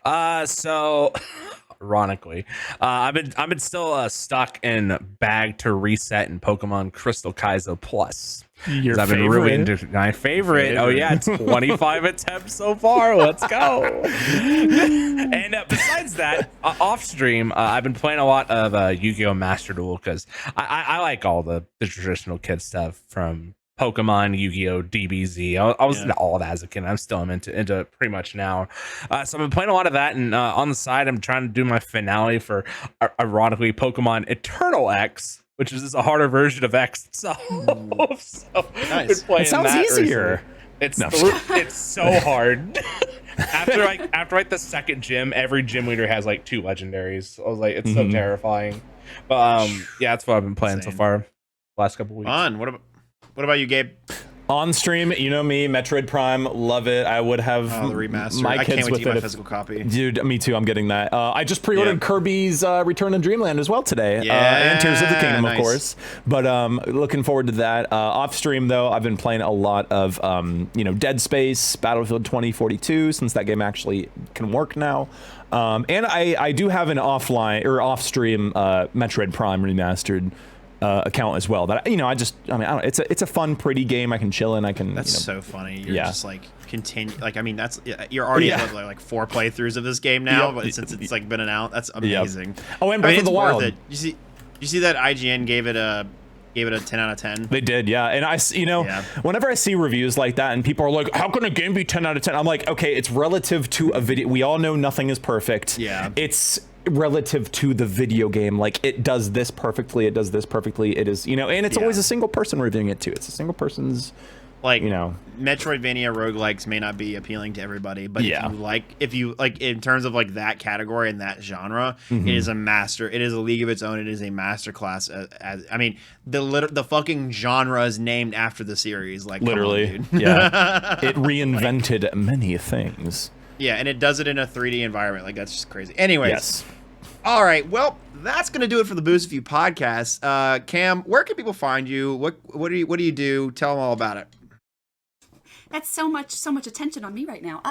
So ironically, I've been still stuck in bag to reset in Pokemon Crystal Kaizo Plus. Your I've been really into my favorite. Oh yeah, 25 attempts so far. Let's go. And besides that, off stream, I've been playing a lot of Yu-Gi-Oh! Master Duel because I like all the traditional kid stuff from Pokemon, Yu-Gi-Oh, DBZ. I was into all that as a kid. I'm still into pretty much now. So I've been playing a lot of that, and on the side, I'm trying to do my finale for, ironically, Pokemon Eternal X, which is a harder version of X itself. So Nice. It sounds easier. It's so hard. after the second gym, every gym leader has like 2 legendaries. I was like, it's so terrifying. But yeah, that's what I've been playing so far. Last couple weeks. Fun. What about you, Gabe? On stream, you know me, Metroid Prime, love it. I would have the remaster. my I kids can't wait with to get my it. physical copy. Dude, me too. I'm getting that. I just pre-ordered Kirby's Return to Dreamland as well today. Yeah, and Tears of the Kingdom, nice. of course. But looking forward to that. Off stream, though, I've been playing a lot of Dead Space, Battlefield 2042, since that game actually can work now. And I do have an offline or off-stream Metroid Prime remastered account as well. That I don't know, it's a fun, pretty game. I can chill in. I can. That's so funny. You're just like continue. Like, I mean, you're already at like 4 playthroughs of this game now, but since it's like been out, that's amazing. Oh, and Breath of the Wild. Worth it. You see that IGN gave it a 10 out of 10. They did, yeah. And whenever I see reviews like that and people are like, how can a game be 10 out of 10? I'm like, okay, it's relative to a video. We all know nothing is perfect. Yeah. It's relative to the video game. Like, it does this perfectly. It is, and it's always a single person reviewing it too. It's a single person's, like, Metroidvania roguelikes may not be appealing to everybody, but if you like in terms of like that category and that genre, it is it is a league of its own. It is a masterclass. I mean, the fucking genre is named after the series. Like, literally, come on, dude. yeah. It reinvented many things. Yeah, and it does it in a 3D environment. Like, that's just crazy. Anyways. Yes. All right. Well, that's going to do it for the Boost of You podcast. Cam, where can people find you? What do you do? Tell them all about it. That's so much attention on me right now.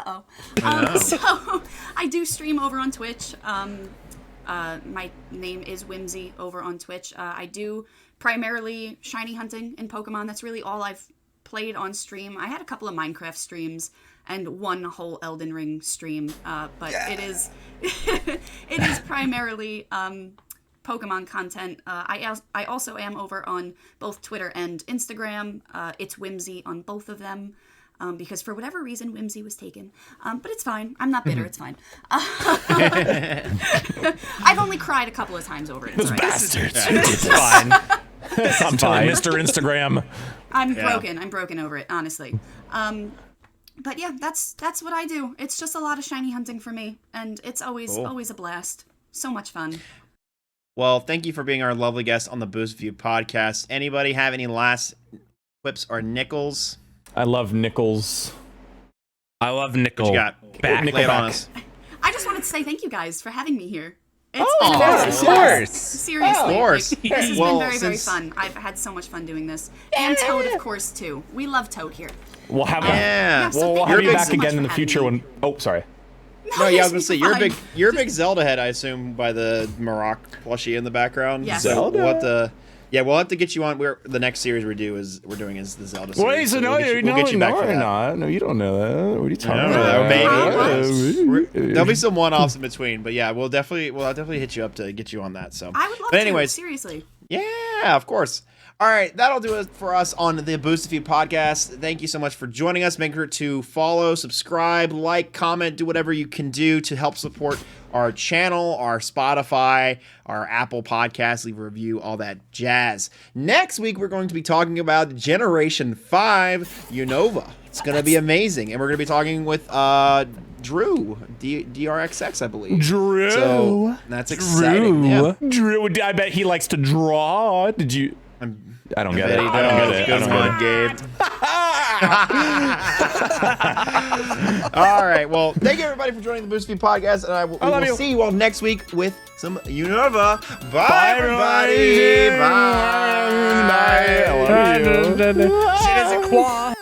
So I do stream over on Twitch. My name is Whimsy over on Twitch. I do primarily shiny hunting in Pokemon. That's really all I've played on stream. I had a couple of Minecraft streams and one whole Elden Ring stream, but it is primarily Pokemon content. I also am over on both Twitter and Instagram. It's Whimsy on both of them. because for whatever reason, Whimsy was taken. But it's fine. I'm not bitter. It's fine. I've only cried a couple of times over it. It's all right. Bastards. It's fine. I'm telling Mr. Instagram. I'm broken. I'm broken over it, honestly. But yeah, that's what I do. It's just a lot of shiny hunting for me, and it's always a blast. So much fun. Well, thank you for being our lovely guest on the Boost View podcast. Anybody have any last quips or nickels? I love nickels. I love nickel. What you got? Back. Lay it on us. I just wanted to say thank you guys for having me here. It's Oh, been yes, very of fun. course. Seriously, Of course. like, this has Well, been very, very since- fun. I've had so much fun doing this, and Toad, of course, too. We love Toad here. We'll have Yeah. so we'll thank have you you so back much again for in the having future me. when. Oh, sorry. No, yeah, I was gonna it's say you're a fine. big Zelda head, I assume, by the Maroc plushie in the background. Yes. So Zelda? we'll have to, we'll have to get you on. The next series we're doing is the Zelda series. Wait, so no, we'll get you back for that. not. No, you don't know that. What are you talking I don't about? know, maybe. There'll be some one-offs in between, but yeah, we'll definitely hit you up to get you on that. So I would love But to. anyways, Seriously. yeah, of course. All right, that'll do it for us on the Boost View podcast. Thank you so much for joining us. Make sure to follow, subscribe, like, comment, do whatever you can do to help support our channel, our Spotify, our Apple Podcasts, leave a review, all that jazz. Next week, we're going to be talking about Generation 5 Unova. It's going to be amazing. And we're going to be talking with Drew, DRXX, I believe. Drew. So that's exciting. Yeah. Drew. I bet he likes to draw. Did you? I don't get it. Betty I don't does. get it. Good I don't one, get it. Gabe. All right. Well, thank you everybody for joining the Boost View podcast, and we love will you. see you all next week with some Unova. Bye, Bye, everybody. everybody. Bye. Bye. I love you. She doesn't quad.